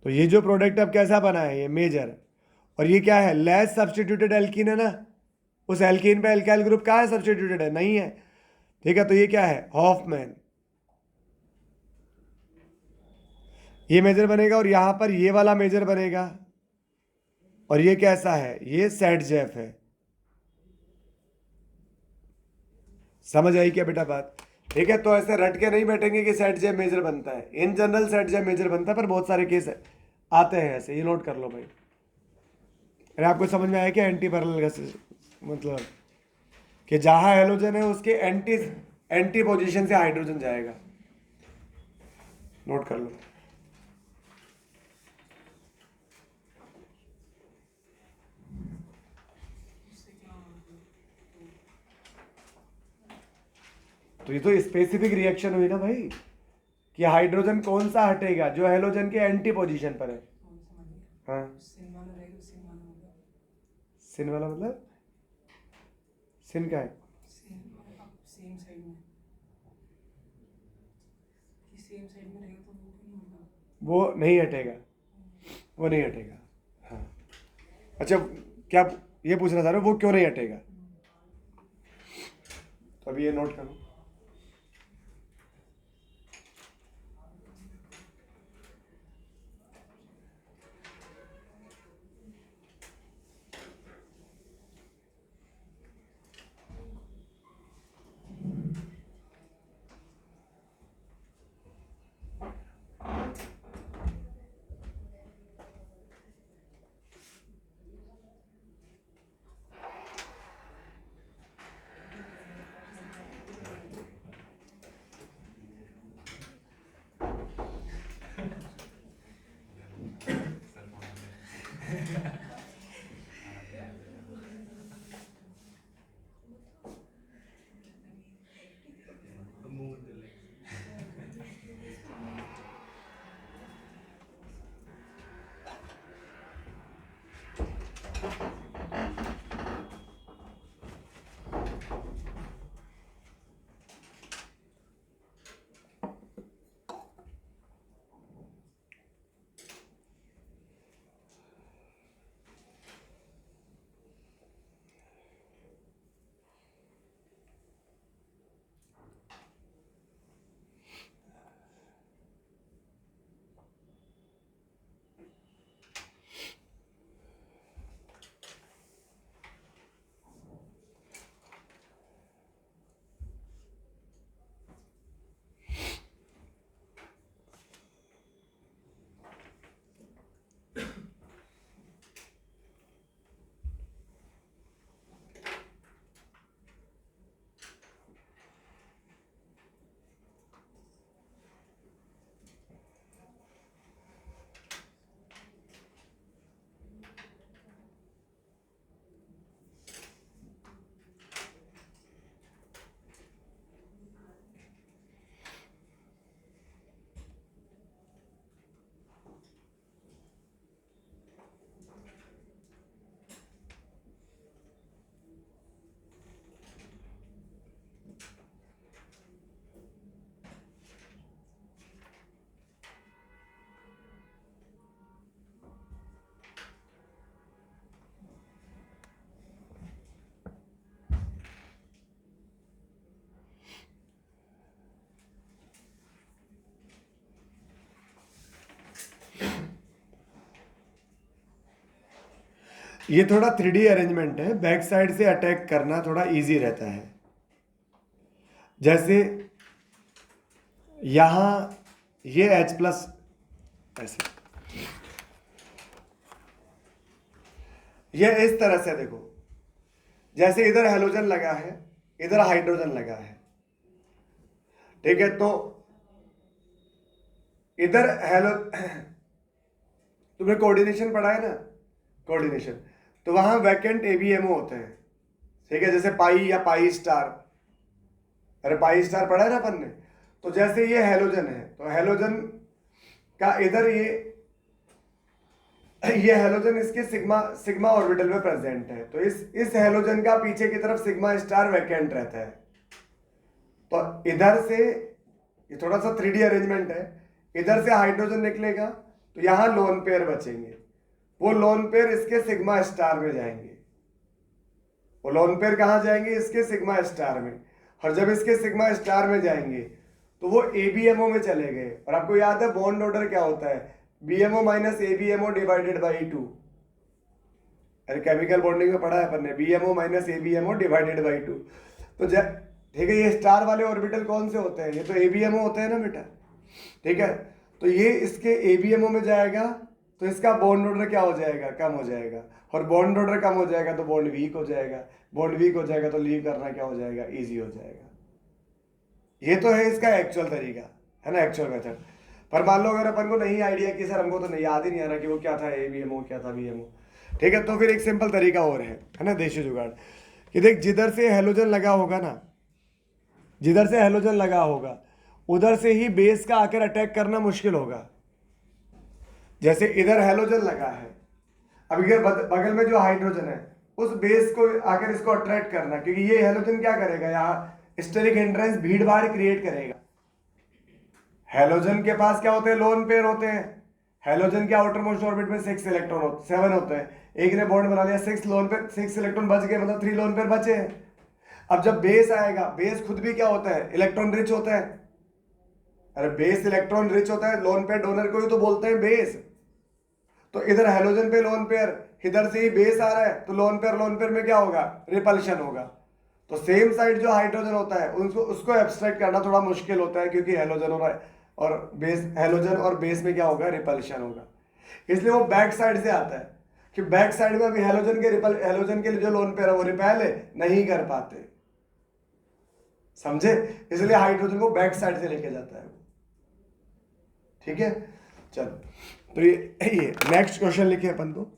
A: तो ये जो प्रोडक्ट अब कैसा बना है? ये मेजर। और ये क्या है? लेस सब्स्टिट्यूटेड एल्कीन है ना, उस एल्कीन पे एल्काइल ग्रुप कहाँ है? सब्स्टिट्यूटेड है? नहीं है। ठीक है, तो ये क्या है? हॉफमैन। ये मेजर बनेगा और यहां पर ये वाला मेजर बनेगा, और ये कैसा है? ये सेडजेफ है। समझ आई क्या बेटा बात? ठीक है, तो ऐसे रट के नहीं बैठेंगे कि सेडजेफ मेजर बनता है। इन जनरल सेडजेफ मेजर बनता है, पर बहुत सारे केस आते हैं ऐसे, ये नोट कर लो भाई। अरे आपको समझ में आया क्या एंटी पैरेलल का मतलब? कि जहां हेलोजन है उसके एंटी एंटी पोजीशन से हाइड्रोजन जाएगा। नोट कर लो। तो ये तो स्पेसिफिक रिएक्शन हुई ना भाई, कि हाइड्रोजन कौन सा हटेगा? जो हेलोजन के एंटी पोजीशन पर है। हाँ, सिन वाला मतलब? सिन का है?
C: सेम साइड में रहेगा तो वो क्यों नहीं होगा?
A: वो नहीं हटेगा, वो नहीं हटेगा। हाँ, अच्छा क्या ये पूछना चाह रहे हो, वो क्यों नहीं हटेगा? तो अभी ये नोट करो। ये थोड़ा 3D अरेंजमेंट है, बैक साइड से अटैक करना थोड़ा इजी रहता है। जैसे यहां ये H प्लस ऐसे, ये इस तरह से देखो, जैसे इधर हेलोजन लगा है, इधर हाइड्रोजन लगा है, ठीक है। तो इधर हेलो तुमने कोऑर्डिनेशन पढ़ा है ना, कोऑर्डिनेशन, तो वहां वैकेंट ABMO होते हैं, ठीक है, जैसे पाई या पाई स्टार। अरे पाई स्टार पढ़ा है ना अपन ने। तो जैसे ये हेलोजन है, तो हेलोजन का इधर ये हेलोजन इसके सिग्मा ऑर्बिटल में प्रेजेंट है, तो इस हेलोजन का पीछे की तरफ सिग्मा स्टार वैकेंट रहता है। तो इधर से ये थोड़ा सा 3D अरेंजमेंट है, इधर से हाइड्रोजन निकलेगा तो यहां लोन पेयर बचेंगे, वो लोन पेयर इसके सिग्मा स्टार में जाएंगे, वो लोन पेयर कहां जाएंगे, इसके सिग्मा स्टार में। और जब इसके सिग्मा स्टार में जाएंगे तो वो ABMO में चले गए। और आपको याद है बॉन्ड ऑर्डर क्या होता है, BMO minus ABMO divided by 2। अरे केमिकल बॉन्डिंग में पढ़ा है अपन ने, BMO minus ABMO divided by 2। तो ठीक है, ये स्टार वाले ऑर्बिटल कौन से होते हैं, ये तो ABMO होते हैं ना बेटा, ठीक है। तो ये इसके ABMO में जाएगा तो इसका बॉन्ड ऑर्डर क्या हो जाएगा, कम हो जाएगा। और बॉन्ड ऑर्डर कम हो जाएगा तो बॉन्ड वीक हो जाएगा, बॉन्ड वीक हो जाएगा तो लीव करना क्या हो जाएगा, इजी हो जाएगा। ये तो है इसका एक्चुअल तरीका, है ना, एक्चुअल मेथड। पर मान लो अगर अपन को नहीं आइडिया कि सर हमको तो नहीं, याद ही नहीं आ रहा कि वो क्या था ABMO क्या था BMO, ठीक है, तो फिर एक सिंपल तरीका और है ना, देशी जुगाड़, कि देख जिधर से हेलोजन लगा होगा ना, जिधर से हेलोजन लगा होगा उधर से ही बेस का आकर अटैक करना मुश्किल होगा। जैसे इधर हेलोजन लगा है, अब इधर बगल में जो हाइड्रोजन है उस बेस को आकर इसको अट्रैक्ट करना, क्योंकि ये हेलोजन क्या करेगा, यहाँ स्टेरिक हिंड्रेंस भीड़ भाड़ क्रिएट करेगा। हेलोजन के पास क्या होते हैं, लोन पेयर होते हैं। हेलोजन के आउटर मोस्ट ऑर्बिट में 7 होते हैं, एक ने बॉन्ड बना लिया, 6 लोन पेयर, 6 इलेक्ट्रॉन बच गए, मतलब 3 लोन पेयर बचे हैं। अब जब बेस आएगा, बेस खुद भी क्या होता है, इलेक्ट्रॉन रिच होता है। अरे बेस इलेक्ट्रॉन रिच होता है, लोन पेयर डोनर को ही तो बोलते हैं बेस। तो इधर हेलोजन पे लोन पेयर, इधर से ही बेस आ रहा है, तो लोन पेयर में क्या होगा, रिपल्शन होगा। तो सेम साइड जो हाइड्रोजन होता है उसको एब्स्ट्रैक्ट करना थोड़ा मुश्किल होता है, क्योंकि हेलोजन और बेस में क्या होगा, रिपल्शन होगा। इसलिए वो बैक साइड से आता है, कि बैक साइड में अभी हेलोजन के लिए जो लोन पेयर है वो रिपेल नहीं कर पाते, समझे, इसलिए हाइड्रोजन को बैक साइड से लेके जाता है, ठीक है। चलो, तो ये नेक्स्ट क्वेश्चन लिखे अपन तो,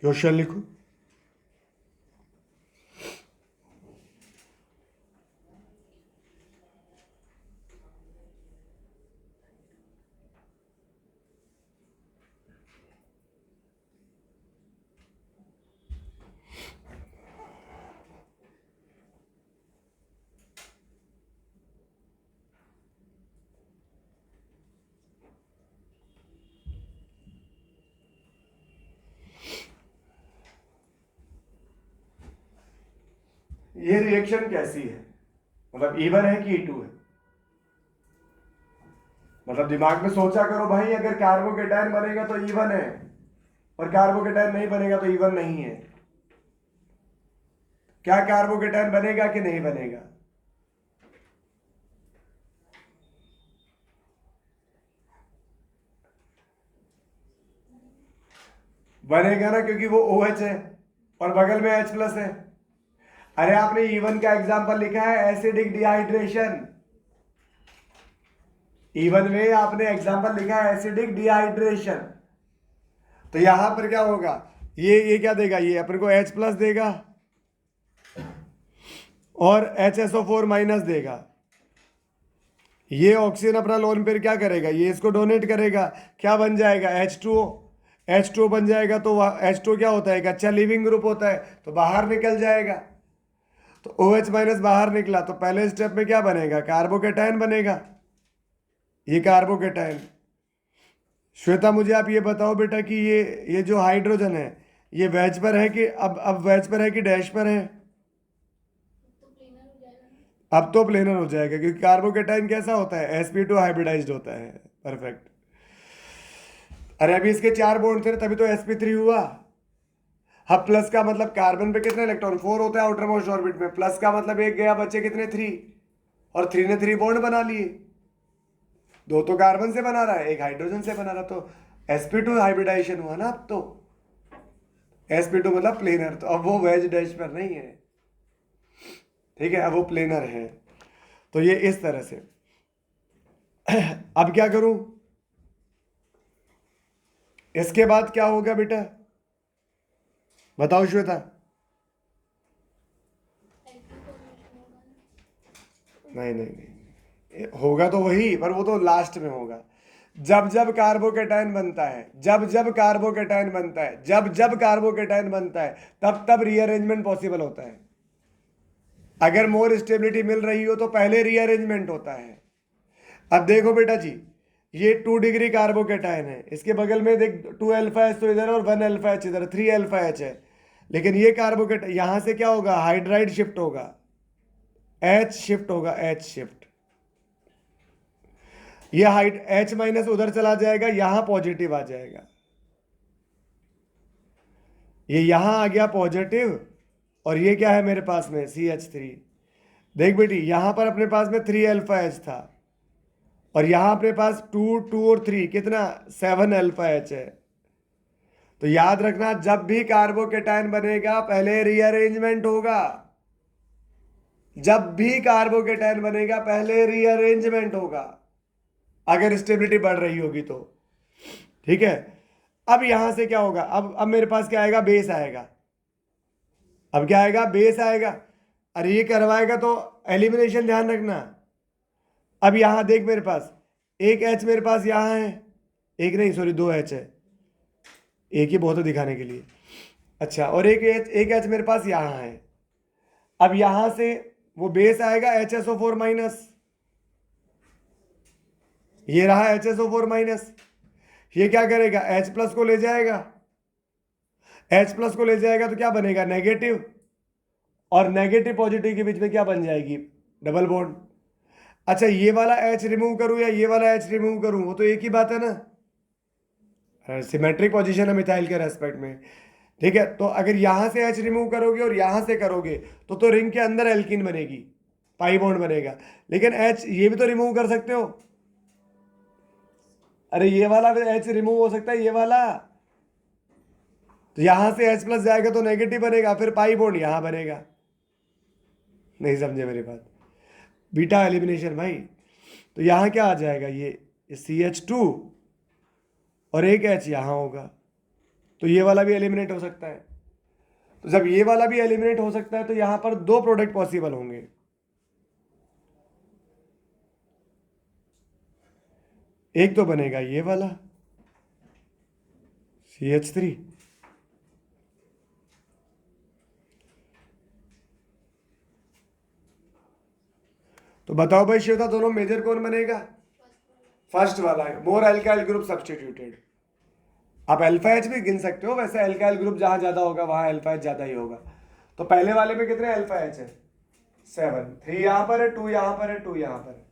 A: क्वेश्चन लिखो। ये रिएक्शन कैसी है, मतलब E1 है कि E2 है, मतलब दिमाग में सोचा करो भाई, अगर कार्बोकेटायन बनेगा तो E1 है, और कार्बोकेटायन नहीं बनेगा तो E1 नहीं है। क्या कार्बोकेटायन बनेगा कि नहीं बनेगा, बनेगा ना, क्योंकि वो OH है और बगल में H प्लस है। अरे आपने E1 का एग्जांपल लिखा है एसिडिक डिहाइड्रेशन, E1 में आपने एग्जांपल लिखा है एसिडिक डिहाइड्रेशन। तो यहां पर क्या होगा, ये क्या देगा, ये अपन को H प्लस देगा और HSO4 माइनस देगा। ये ऑक्सीजन अपना लोन पेयर क्या करेगा, ये इसको डोनेट करेगा, क्या बन जाएगा, H2O बन जाएगा। तो H2O क्या होता है, एक अच्छा लिविंग ग्रुप होता है, तो बाहर निकल जाएगा। तो OH माइनस बाहर निकला तो पहले स्टेप में क्या बनेगा, कार्बोकेटायन बनेगा, ये कार्बोकेटायन। श्वेता मुझे आप ये बताओ बेटा कि ये जो हाइड्रोजन है ये वेज पर है कि अब वेज पर है कि डैश पर है? अब तो प्लेनर हो जाएगा क्योंकि कार्बोकेटाइन कैसा होता है, sp2 हाइब्रिडाइज्ड होता है। परफेक्ट। अरे अभी इसके 4 बॉन्ड थे ना, तभी तो sp3 हुआ। अब प्लस का मतलब कार्बन पे कितने इलेक्ट्रॉन, 4 होता है आउटर मोस्ट ऑर्बिट में, प्लस का मतलब एक गया, बचे कितने 3, और 3 ने 3 बॉन्ड बना लिए। 2 तो कार्बन से बना रहा है, 1 हाइड्रोजन से बना रहा, तो sp2 हाइब्रिडाइजेशन हुआ ना। अब तो sp2 मतलब प्लेनर, तो अब वो वेज डैश पर नहीं है, ठीक है, अब वो प्लेनर है। तो ये इस तरह से। अब क्या करूं, इसके बाद क्या होगा बेटा, बताओ श्वेता। नहीं नहीं नहीं, होगा तो वही, पर वो तो लास्ट में होगा। जब जब कार्बोकेटाइन बनता है, जब जब कार्बोकेटाइन बनता है, जब जब कार्बोकेटाइन बनता है, तब तब रीअरेंजमेंट पॉसिबल होता है। अगर मोर स्टेबिलिटी मिल रही हो तो पहले रीअरेंजमेंट होता है। अब देखो बेटा जी, ये 2 डिग्री कार्बोकेटाइन है, इसके बगल में देख 2 अल्फा एच तो इधर और 1 अल्फा एच इधर, 3 अल्फा एच है। लेकिन ये कार्बोकेटाइन यहां से क्या होगा, हाइड्राइड शिफ्ट होगा, एच शिफ्ट होगा, एच शिफ्ट। ये हाइड एच माइनस उधर चला जाएगा, यहां पॉजिटिव आ जाएगा, ये यहां आ गया पॉजिटिव, और ये क्या है मेरे पास में CH3। देख बेटी, यहां पर अपने पास में 3 अल्फा एच था, और यहां अपने पास 2 2 और 3 कितना 7 अल्फा एच है। तो याद रखना, जब भी कार्बोकेटाइन बनेगा पहले रीअरेंजमेंट होगा, जब भी कार्बोकेटाइन बनेगा पहले रीअरेंजमेंट होगा, अगर स्टेबिलिटी बढ़ रही होगी तो, ठीक है। अब यहां से क्या होगा, अब मेरे पास क्या आएगा, बेस आएगा। अब क्या आएगा, बेस आएगा। अरे ये करवाएगा तो एलिमिनेशन ध्यान रखना। अब यहां देख मेरे पास एक एच मेरे पास यहां है, एक नहीं सॉरी 2 एच है, एक ही बहुत है दिखाने के लिए। अच्छा, और एक एच मेरे पास यहां है। अब यहां से वो बेस आएगा HSO4 माइनस, ये रहा HSO4 माइनस। ये क्या करेगा, H प्लस को ले जाएगा, H प्लस को ले जाएगा तो क्या बनेगा, नेगेटिव, और नेगेटिव पॉजिटिव के बीच में क्या बन जाएगी, डबल बॉन्ड। अच्छा, ये वाला H रिमूव करूं या ये वाला H रिमूव करूं, वो तो एक ही बात है ना, सिमेट्रिक पोजीशन है मिथाइल के रेस्पेक्ट में, ठीक है। तो अगर यहां से H रिमूव करोगे और यहां से करोगे तो रिंग के अंदर एल्कीन बनेगी, पाई बॉन्ड बनेगा। लेकिन H ये भी तो रिमूव कर सकते हो, अरे ये वाला H रिमूव हो सकता है, ये वाला, तो यहां से H प्लस जाएगा तो नेगेटिव बनेगा, फिर पाई बॉन्ड यहां बनेगा। नहीं समझे मेरी बात, बीटा एलिमिनेशन भाई। तो यहां क्या आ जाएगा, ये CH2 और एक H यहां होगा, तो ये वाला भी एलिमिनेट हो सकता है। तो जब ये वाला भी एलिमिनेट हो सकता है तो यहां पर 2 प्रोडक्ट पॉसिबल होंगे। एक तो बनेगा ये वाला CH3, तो बताओ भाई श्वेता, दोनों मेजर कौन बनेगा, फर्स्ट वाला है, मोर एल्काइल ग्रुप सब्स्टिट्यूटेड। आप अल्फा एच भी गिन सकते हो, वैसे एल्काइल ग्रुप जहां ज्यादा होगा वहां अल्फा एच ज्यादा ही होगा। तो पहले वाले में कितने अल्फा एच है, 7, 3 यहां पर है, 2 यहां पर है, 2 यहां पर है।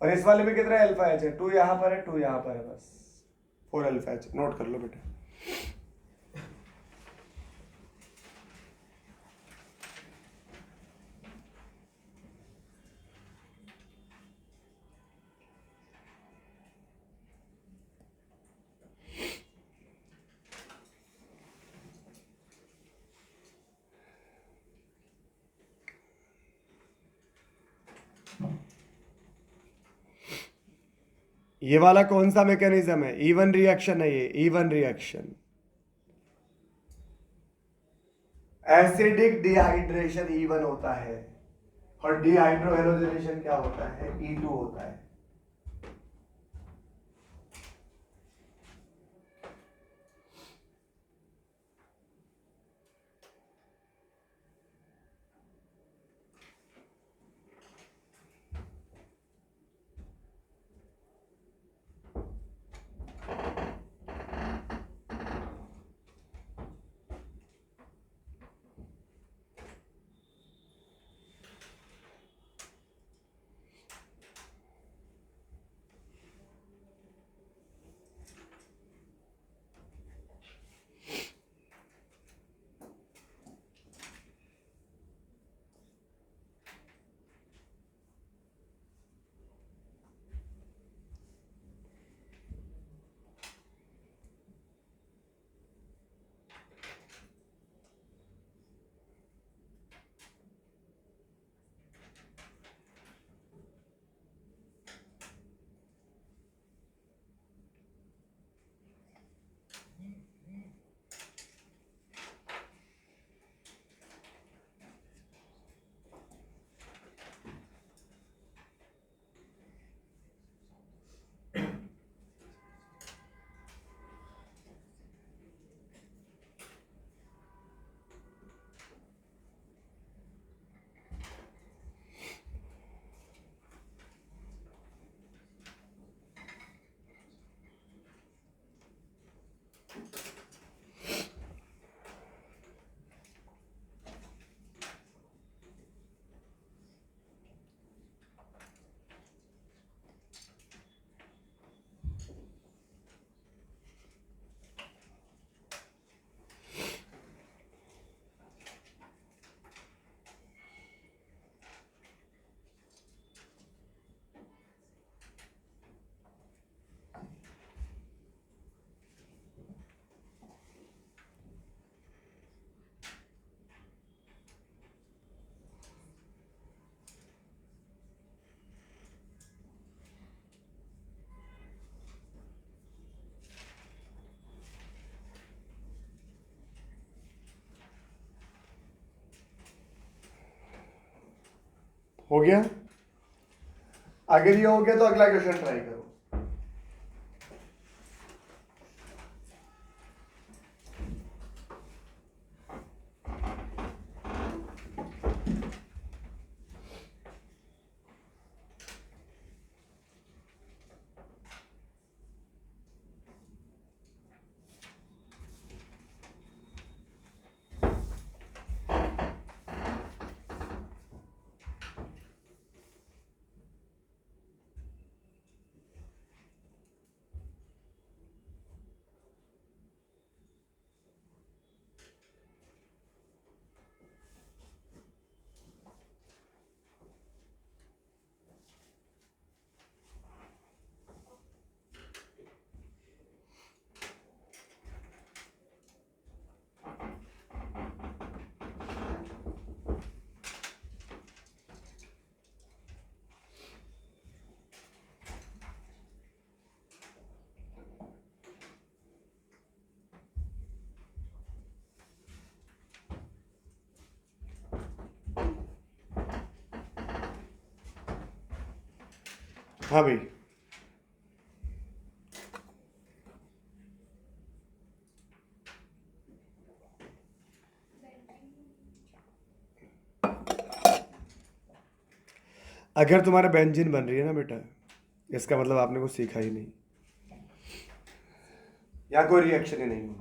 A: और इस वाले में कितने अल्फा एच है, 2 यहां पर है, 2 यहां पर है, बस 4 अल्फा एच। नोट कर लो बेटा। ये वाला कौन सा मैकेनिज्म है, इवन रिएक्शन है, ये E one reaction, acidic dehydration even होता है, और डिहाइड्रोहेलोजिनेशन क्या होता है, E2 होता है। हो गया? अगर ये हो गया तो अगला क्वेश्चन ट्राई करो। हाँ भाई, अगर तुम्हारे बेंजीन बन रही है ना बेटा, इसका मतलब आपने कुछ सीखा ही नहीं, या कोई रिएक्शन ही नहीं हुआ।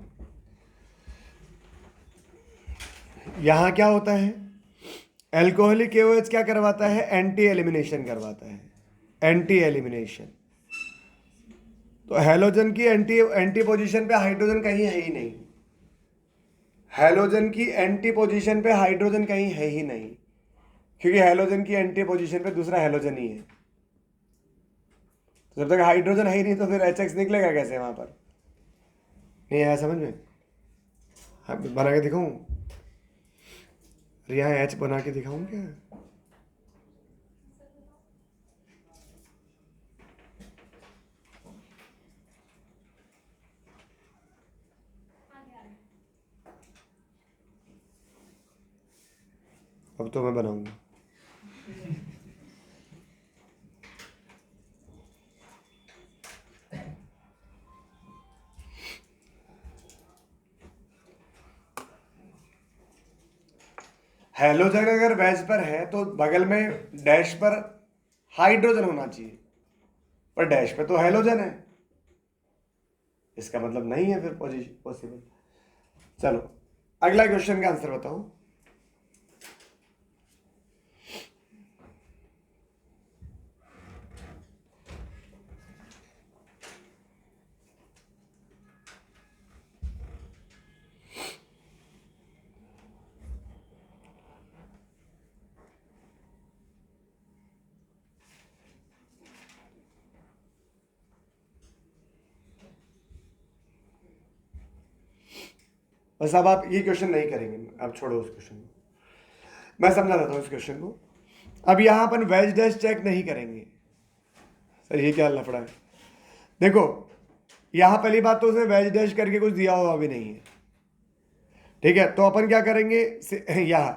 A: यहां क्या होता है, एल्कोहलिक KOH क्या करवाता है, एंटी एलिमिनेशन करवाता है, एंटी एलिमिनेशन। तो हैलोजन की एंटी पोजीशन पे हाइड्रोजन कहीं है ही नहीं, हैलोजन की एंटी पोजीशन पे हाइड्रोजन कहीं है ही नहीं, क्योंकि हैलोजन की एंटी पोजीशन पे दूसरा हैलोजन ही है। तो जब तक हाइड्रोजन है ही नहीं तो फिर HX निकलेगा कैसे वहां पर? नहीं आया समझ में? हाँ, बना के दिखाऊं? यहाँ H बना के दिखाऊं क्या? अब तो मैं बनाऊंगा। हैलोजन अगर वेज पर है तो बगल में डैश पर हाइड्रोजन होना चाहिए, पर डैश पे तो हैलोजन है, इसका मतलब नहीं है फिर पॉसिबल। चलो अगला क्वेश्चन का आंसर बताओ। बस अब आप ये क्वेश्चन नहीं करेंगे, अब छोड़ो उस क्वेश्चन को, मैं समझा देता हूँ इस क्वेश्चन को। अब यहां अपन वेज डैश चेक नहीं करेंगे। सर ये क्या लफड़ा है? देखो यहां पहली बात तो उसने वेज डैश करके कुछ दिया हुआ भी नहीं है, ठीक है? तो अपन क्या करेंगे, यहां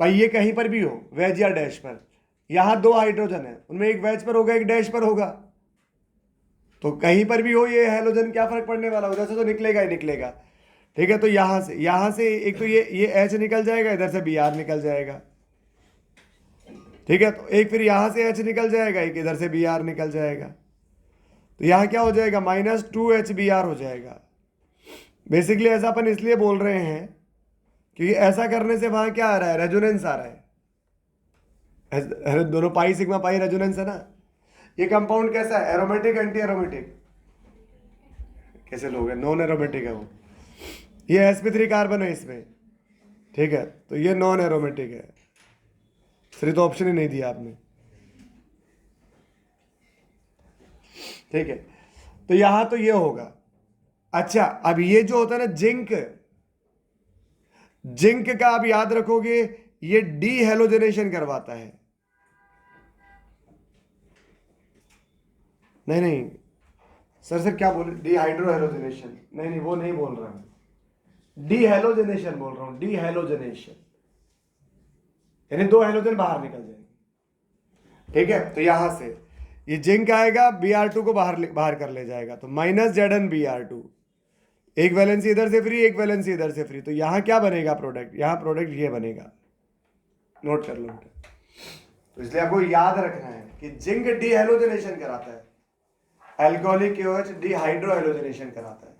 A: भाई ये कहीं पर भी हो वेज या डैश पर, यहां दो हाइड्रोजन है, उनमें एक वेज पर होगा एक डैश पर होगा, तो कहीं पर भी हो ये हैलोजन क्या फर्क पड़ने वाला, उधर से तो निकलेगा ही निकलेगा, ठीक है? तो यहां से एक तो ये H निकल जाएगा, इधर से Br निकल जाएगा, ठीक है? तो एक फिर यहां से H निकल जाएगा, एक इधर से Br निकल जाएगा, तो यहां क्या हो जाएगा, -2HBr हो जाएगा। बेसिकली ऐसा अपन इसलिए बोल रहे हैं क्योंकि ऐसा करने से वहां क्या आ रहा है, रेजोनेंस आ रहा है, दोनों पाई सिग्मा पाई रेजोनेंस है ना। ये कंपाउंड कैसा है, एरोमेटिक एंटी एरोमेटिक? कैसे लोग हैं, नॉन एरोमेटिक है वो, ये sp3 कार्बन है इसमें, ठीक है? तो ये नॉन एरोमेटिक है, सिर्फ तो ऑप्शन ही नहीं दिया आपने, ठीक है? तो यहां तो ये होगा। अच्छा अब ये जो होता है ना जिंक, जिंक का आप याद रखोगे ये डी हेलोजनेशन करवाता है। नहीं नहीं सर क्या बोले, डी हाइड्रो हेलोजनेशन? नहीं नहीं वो नहीं बोल रहा हूं, डी हेलोजनेशन बोल रहा हूं, डी हेलोजनेशन, यानी दो हेलोजन बाहर निकल जाएंगे, ठीक है, तो यहां से ये जिंक आएगा, Br2 को बाहर कर ले जाएगा, तो -Zn Br2, एक वैलेंसी इधर से फ्री, एक वैलेंसी इधर से फ्री, तो यहां क्या बनेगा प्रोडक्ट, यहां प्रोडक्ट ये बनेगा, नोट कर लो बेटा। तो इसलिए आपको याद रखना है कि जिंक डीहेलोजिनेशन कराता है, अल्कोहलिक KOH डिहाइड्रोहेलोजिनेशन कराता है।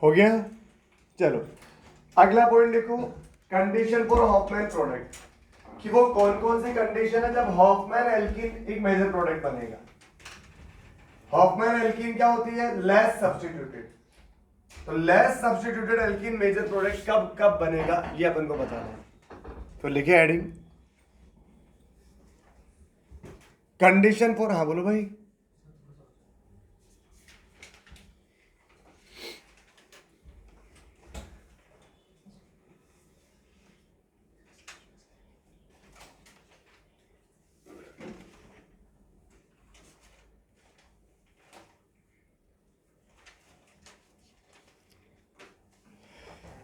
A: हो गया, चलो अगला पॉइंट देखो, कंडीशन फॉर हॉफमैन प्रोडक्ट, कि वो कौन कौन सी कंडीशन है जब हॉफमैन एल्कीन एक मेजर प्रोडक्ट बनेगा। हॉफमैन एल्कीन क्या होती है, लेस सब्स्टिट्यूटेड, तो less substituted alkene major product कब कब बनेगा ये अपन को बताना है। तो लिखे हेडिंग, कंडीशन फॉर, हाँ बोलो भाई,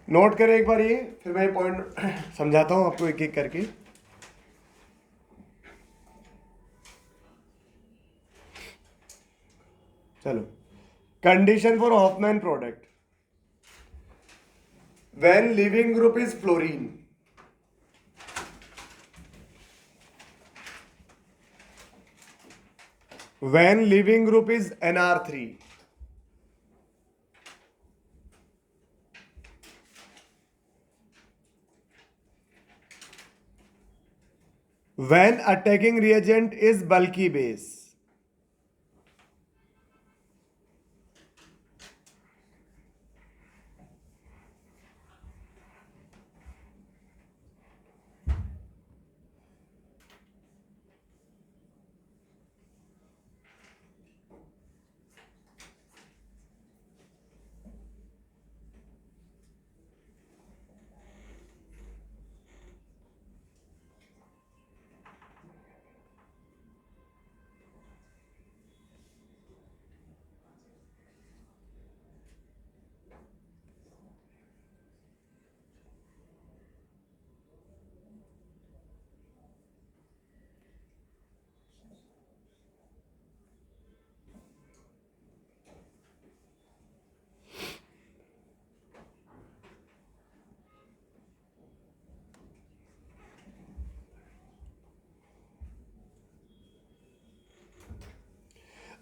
A: नोट करें एक बार ये, फिर मैं पॉइंट समझाता हूं आपको एक एक करके। चलो, condition for Hofmann product, when living group is fluorine, when living group is NR3, when attacking reagent is bulky base,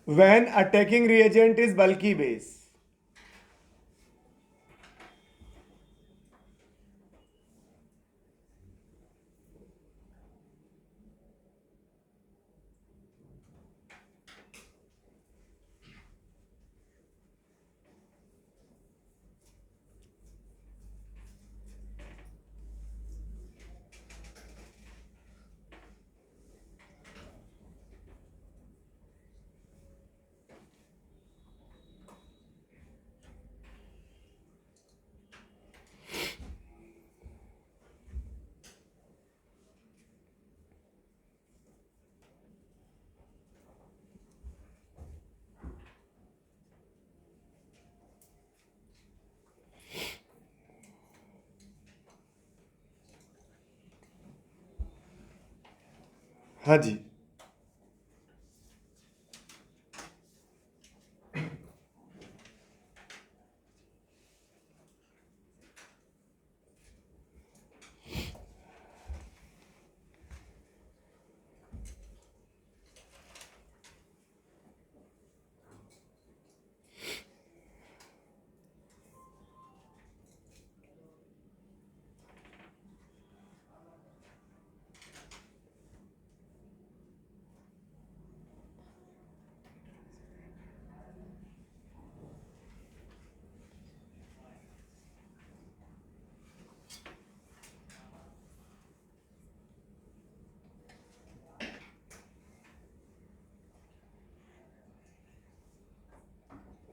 A: when attacking reagent is bulky base, हाँ जी,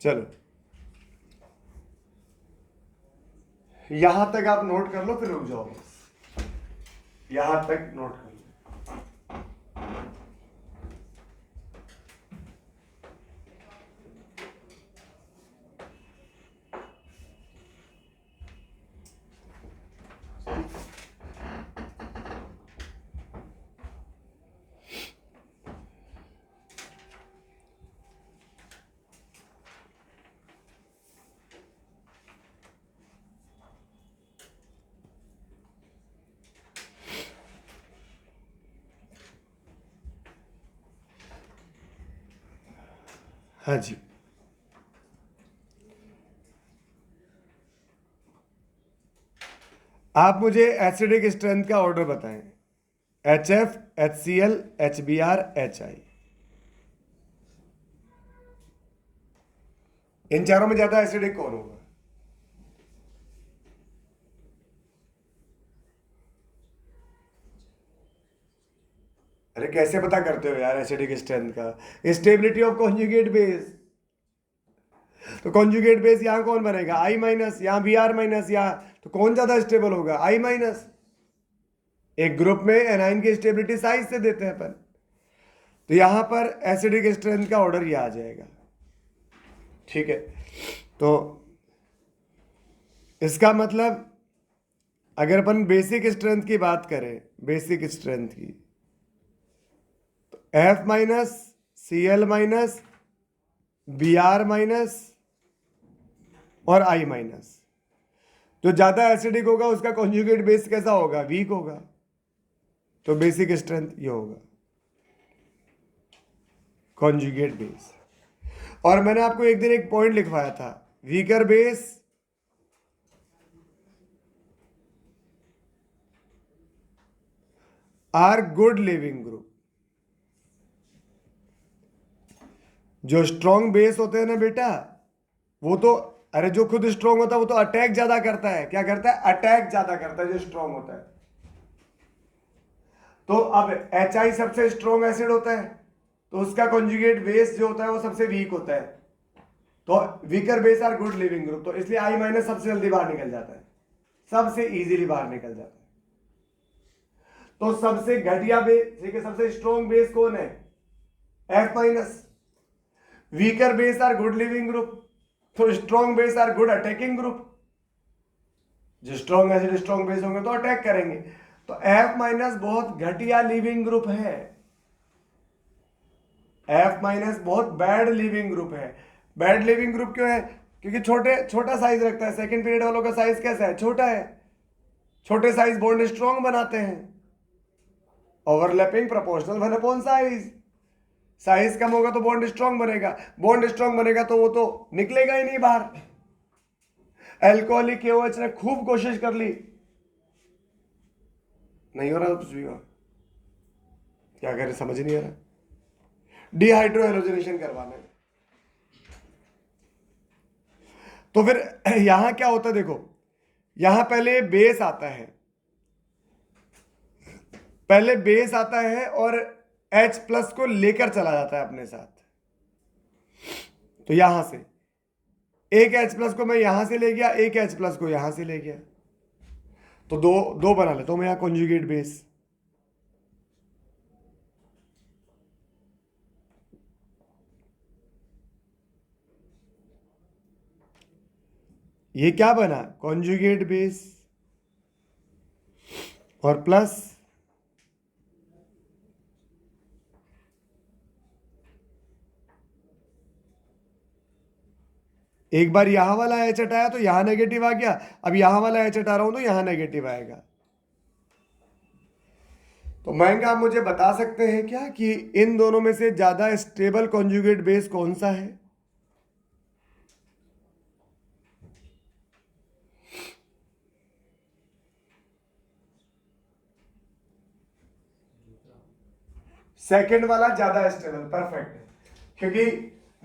A: चलो यहां तक आप नोट कर लो, फिर रुक जाओ बस। यहां तक नोट कर लो। हाँ जी, आप मुझे एसिडिक स्ट्रेंथ का ऑर्डर बताएं। HF, HCl, HBr, HI। इन चारों में ज्यादा एसिडिक कौन होगा? अरे कैसे पता करते हो यार एसिडिक स्ट्रेंथ का? Stability of conjugate base. तो कॉन्जुगेट बेस यहां कौन बनेगा? I माइनस, यहां Br माइनस, यहां तो कौन ज्यादा स्टेबल होगा? I minus. एक ग्रुप में एनाइन की स्टेबिलिटी साइज से देते हैं अपन, तो यहां पर एसिडिक स्ट्रेंथ का ऑर्डर ये आ जाएगा। ठीक है, तो इसका मतलब अगर अपन बेसिक स्ट्रेंथ की बात करें, बेसिक स्ट्रेंथ की, तो F minus, Cl minus, Br minus और I माइनस। जो ज्यादा एसिडिक होगा उसका कॉन्जुगेट बेस कैसा होगा? वीक होगा। तो बेसिक स्ट्रेंथ ये होगा, कॉन्जुगेट बेस। और मैंने आपको एक दिन एक पॉइंट लिखवाया था, weaker base are good living group. जो स्ट्रॉन्ग बेस होते हैं ना बेटा, वो तो, अरे जो खुद स्ट्रॉन्ग होता है वो तो अटैक ज्यादा करता है। क्या करता है? अटैक ज्यादा करता है जो स्ट्रॉन्ग होता है। तो अब HI सबसे स्ट्रॉन्ग एसिड होता है, तो उसका कॉन्जुगेट बेस जो होता है वो सबसे वीक होता है। तो weaker base are good living group, तो इसलिए I माइनस सबसे जल्दी बाहर निकल जाता है, सबसे इजीली बाहर निकल जाता है। तो सबसे घटिया बेस, ठीक है, सबसे स्ट्रॉन्ग बेस कौन है? F minus. Weaker base are good living group, तो strong base are good attacking group. जो स्ट्रॉन्ग एसिड स्ट्रॉन्ग बेस होंगे तो अटैक करेंगे। तो F माइनस बहुत घटिया लिविंग ग्रुप है। F माइनस बहुत बैड लिविंग ग्रुप है। बैड लिविंग ग्रुप क्यों है? क्योंकि छोटा साइज रखता है। सेकंड पीरियड वालों का साइज कैसा है? छोटा है। छोटे साइज बॉन्ड स्ट्रॉन्ग बनाते हैं। Overlapping proportional 1 size. साइज कम होगा तो बॉन्ड स्ट्रॉन्ग बनेगा, बॉन्ड स्ट्रॉन्ग बनेगा तो वो तो निकलेगा ही नहीं बाहर। एल्कोहलिक KOH ने खूब कोशिश कर ली, नहीं हो रहा कुछ भी। और क्या करें समझ नहीं आ रहा। डिहाइड्रो हेलोजिनेशन करवाना है। तो फिर यहां क्या होता है देखो, यहां पहले बेस आता है, पहले बेस आता है और H प्लस को लेकर चला जाता है अपने साथ। तो यहां से एक H प्लस को मैं यहां से ले गया, एक H प्लस को यहां से ले गया, तो दो दो बना लेता हूं मैं यहां कॉन्जुगेट बेस। ये क्या बना? कॉन्जुगेट बेस और प्लस एक बार यहां वाला एच हटाया तो यहां नेगेटिव आ गया, अब यहां वाला एच हटा रहा हूं तो यहां नेगेटिव आएगा। तो मयंक आप मुझे बता सकते हैं क्या कि इन दोनों में से ज्यादा स्टेबल कॉन्जुगेट बेस कौन सा है? सेकंड वाला ज्यादा स्टेबल, परफेक्ट है, क्योंकि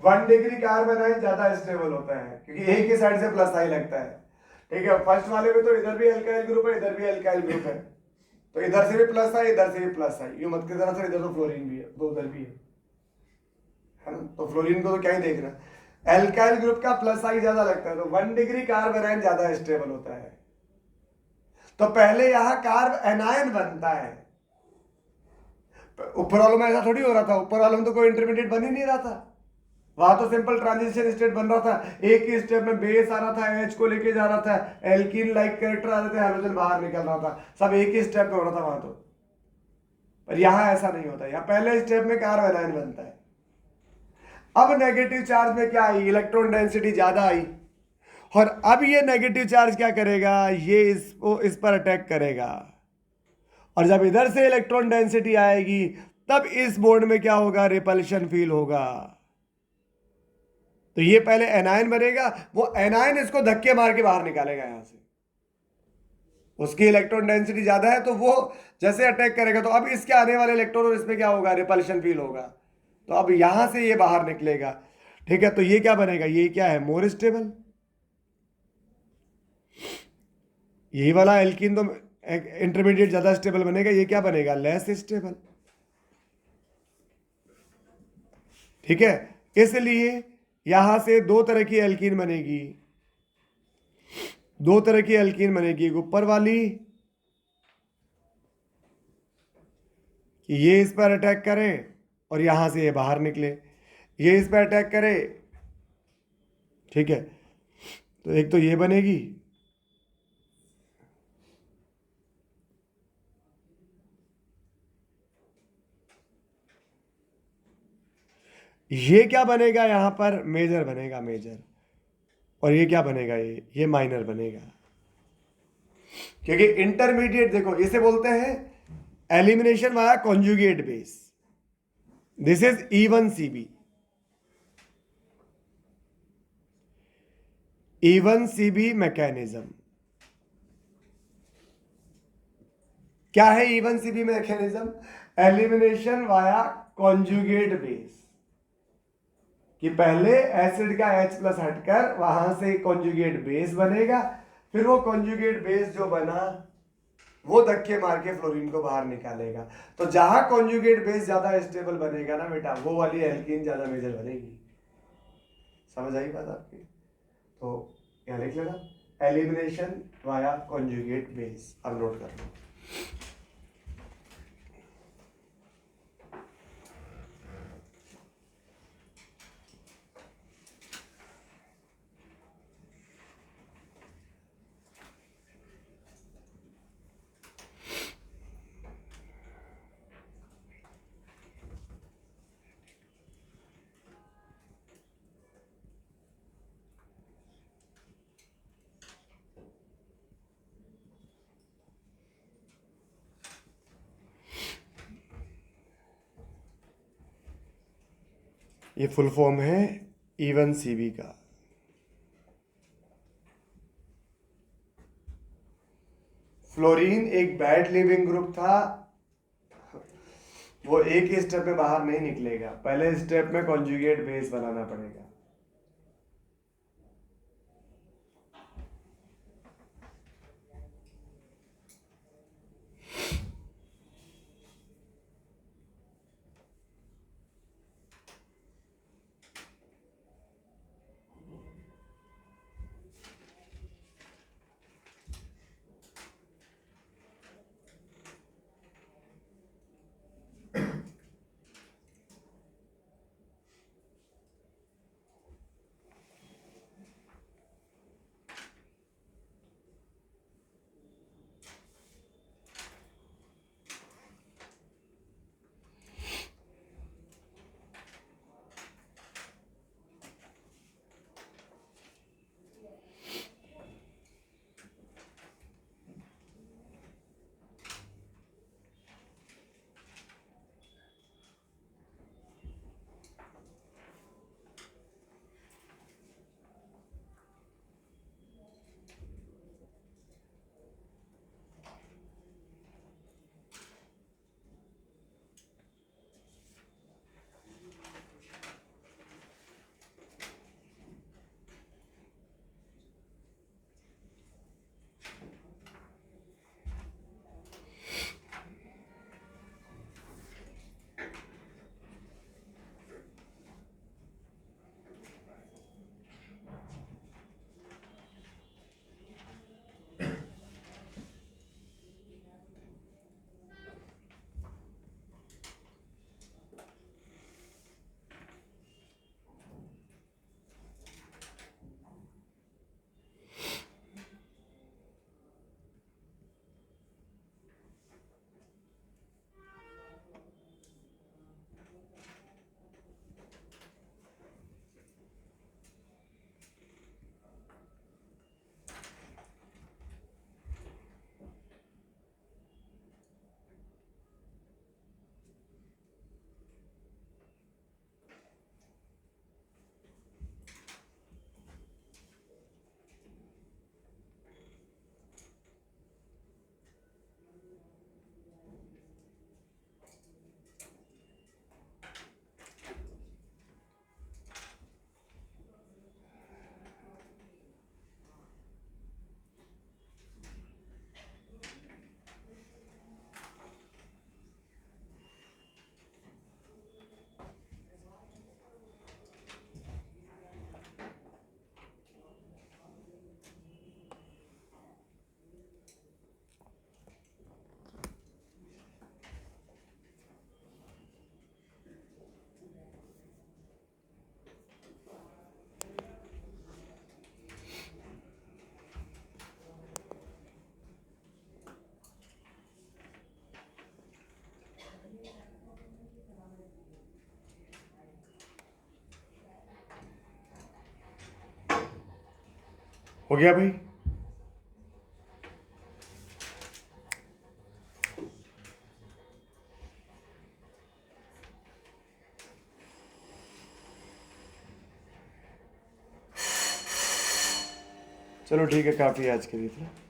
A: 1 डिग्री कार्बन आयन ज्यादा स्टेबल होता है क्योंकि एक ही साइड से प्लस आई लगता है। ठीक है, फर्स्ट वाले में तो इधर भी अल्काइल ग्रुप है, इधर भी अल्काइल ग्रुप है, तो इधर से भी प्लस आई, इधर से भी प्लस आई, यूं मत की तरह से इधर तो फ्लोरीन भी है, तो उधर भी है ना, तो फ्लोरीन को तो क्या ही देख रहा है, एल्काइल ग्रुप का प्लस आई ज्यादा लगता है, तो 1 डिग्री कार्बन आयन ज्यादा स्टेबल होता है। तो पहले यहां कार्ब एनायन बनता है, ऊपर वालों में ऐसा थोड़ी हो रहा था, ऊपर वालों में तो कोई इंटरमीडिएट बन ही नहीं रहा था, वहां तो सिंपल ट्रांजिशन स्टेट बन रहा था, एक ही स्टेप में बेस आ रहा था, एच को लेके जा रहा था, एल्कीन लाइक कैरेक्टर आ रहे थे, हाइड्रोजन बाहर निकल रहा था, सब एक ही स्टेप में हो रहा था वहां तो। पर यहां ऐसा नहीं होता, यहां पहले स्टेप में कार्ब एनायन बनता है। अब नेगेटिव चार्ज में क्या आई, इलेक्ट्रॉन डेंसिटी ज्यादा आई, और अब ये नेगेटिव चार्ज क्या करेगा, ये इसको इस पर अटैक करेगा, और जब इधर से इलेक्ट्रॉन डेंसिटी आएगी तब इस बॉन्ड में क्या होगा, रिपल्शन फील होगा। तो ये पहले एनायन बनेगा, वो एनायन इसको धक्के मार के बाहर निकालेगा यहां से, उसकी इलेक्ट्रॉन डेंसिटी ज्यादा है तो वो जैसे अटैक करेगा तो अब इसके आने वाले इलेक्ट्रॉन और इसमें क्या होगा, रिपल्शन फील होगा, तो अब यहां से ये बाहर निकलेगा। ठीक है, तो ये क्या बनेगा, ये क्या है, मोर स्टेबल। यही वाला एल्कीन तो इंटरमीडिएट ज्यादा स्टेबल बनेगा, ये क्या बनेगा, लेस स्टेबल। ठीक है, इसलिए यहां से दो तरह की एल्कीन बनेगी, दो तरह की एल्कीन बनेगी, एक ऊपर वाली कि ये इस पर अटैक करे और यहां से ये बाहर निकले, ये इस पर अटैक करे। ठीक है, तो एक तो ये बनेगी, ये क्या बनेगा, यहां पर मेजर बनेगा, मेजर, और ये क्या बनेगा, ये माइनर बनेगा, क्योंकि इंटरमीडिएट देखो इसे बोलते हैं elimination via conjugate base, this is E1CB, E1CB mechanism. क्या है E1CB mechanism, elimination via conjugate base, कि पहले एसिड का H प्लस हटकर वहां से कॉन्जुगेट बेस बनेगा, फिर वो कॉन्जुगेट बेस जो बना वो धक्के मार के फ्लोरीन को बाहर निकालेगा। तो जहां कॉन्जुगेट बेस ज्यादा स्टेबल बनेगा ना बेटा, वो वाली एल्कीन ज्यादा मेजर बनेगी। समझ आई बात आपकी? तो यहाँ लिख लेना, एलिमिनेशन वाया कॉन्जुगेट बेस, अब नोट कर लो। ये फुल फॉर्म है E1CB का। फ्लोरीन एक बैड लिविंग ग्रुप था, वो एक ही स्टेप में बाहर नहीं निकलेगा, पहले स्टेप में कॉन्जुगेट बेस बनाना पड़ेगा। हो गया भाई? चलो ठीक है, काफ़ी है आज के लिए इतना।